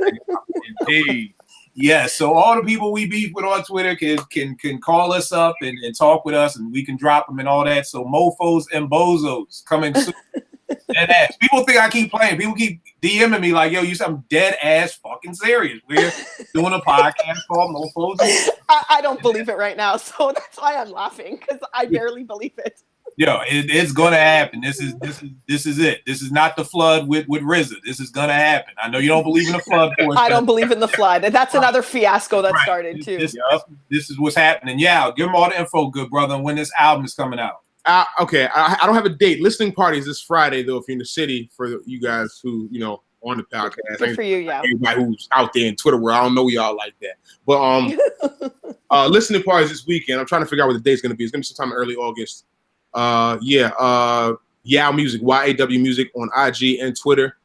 S4: indeed.
S1: Yeah, so all the people we beef with on Twitter can call us up and talk with us, and we can drop them and all that. So Mofos and Bozos coming soon. Dead ass. People think I keep playing. People keep DMing me like, yo, I'm dead ass fucking serious. We're doing a podcast called Mofos.
S2: I don't believe it right now, so that's why I'm laughing, because I barely believe it.
S1: Yo, it's gonna happen. This is it. This is not the flood with RZA. This is gonna happen. I know you don't believe in the flood.
S2: I don't believe in the flood. That's another fiasco that started too.
S1: This is what's happening. Yeah, give them all the info, good brother, and when this album is coming out.
S5: Okay, I don't have a date. Listening parties this Friday though. If you're in the city, for you guys who on the podcast,
S2: good for you, yeah.
S5: Everybody who's out there in Twitter, where I don't know y'all like that, but listening parties this weekend. I'm trying to figure out what the date's gonna be. It's gonna be sometime in early August. Yaw Music, YAW Music on IG and Twitter,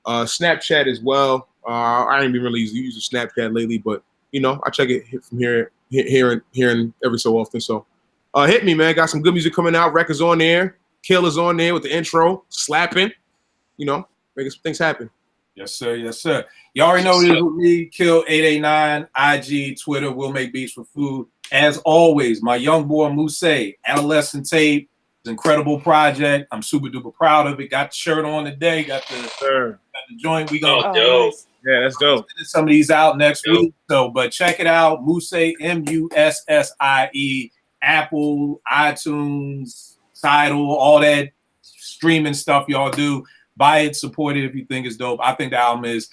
S5: Snapchat as well. I ain't been really using Snapchat lately, but I check it from hearing every so often. So hit me, man. Got some good music coming out. Records on there. Killer's on there with the intro, slapping. Making some things happen.
S1: Yes, sir. Yes, sir. You already know this with me. Kill 889, IG, Twitter. We'll make beats for food. As always, my young boy Mousse, Adolescent Tape, incredible project. I'm super duper proud of it. Got the shirt on today. Got the joint. We gonna
S3: dope.
S4: Yeah, that's dope.
S1: Some of these out next week. So, but check it out. Mousse, MUSSIE, Apple, iTunes, Tidal, all that streaming stuff y'all do. Buy it, support it if you think it's dope. I think the album is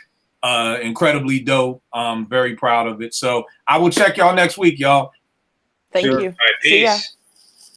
S1: incredibly dope. I'm very proud of it. So I will check y'all next week, y'all.
S2: Thank you.
S3: All right, peace.
S2: See ya.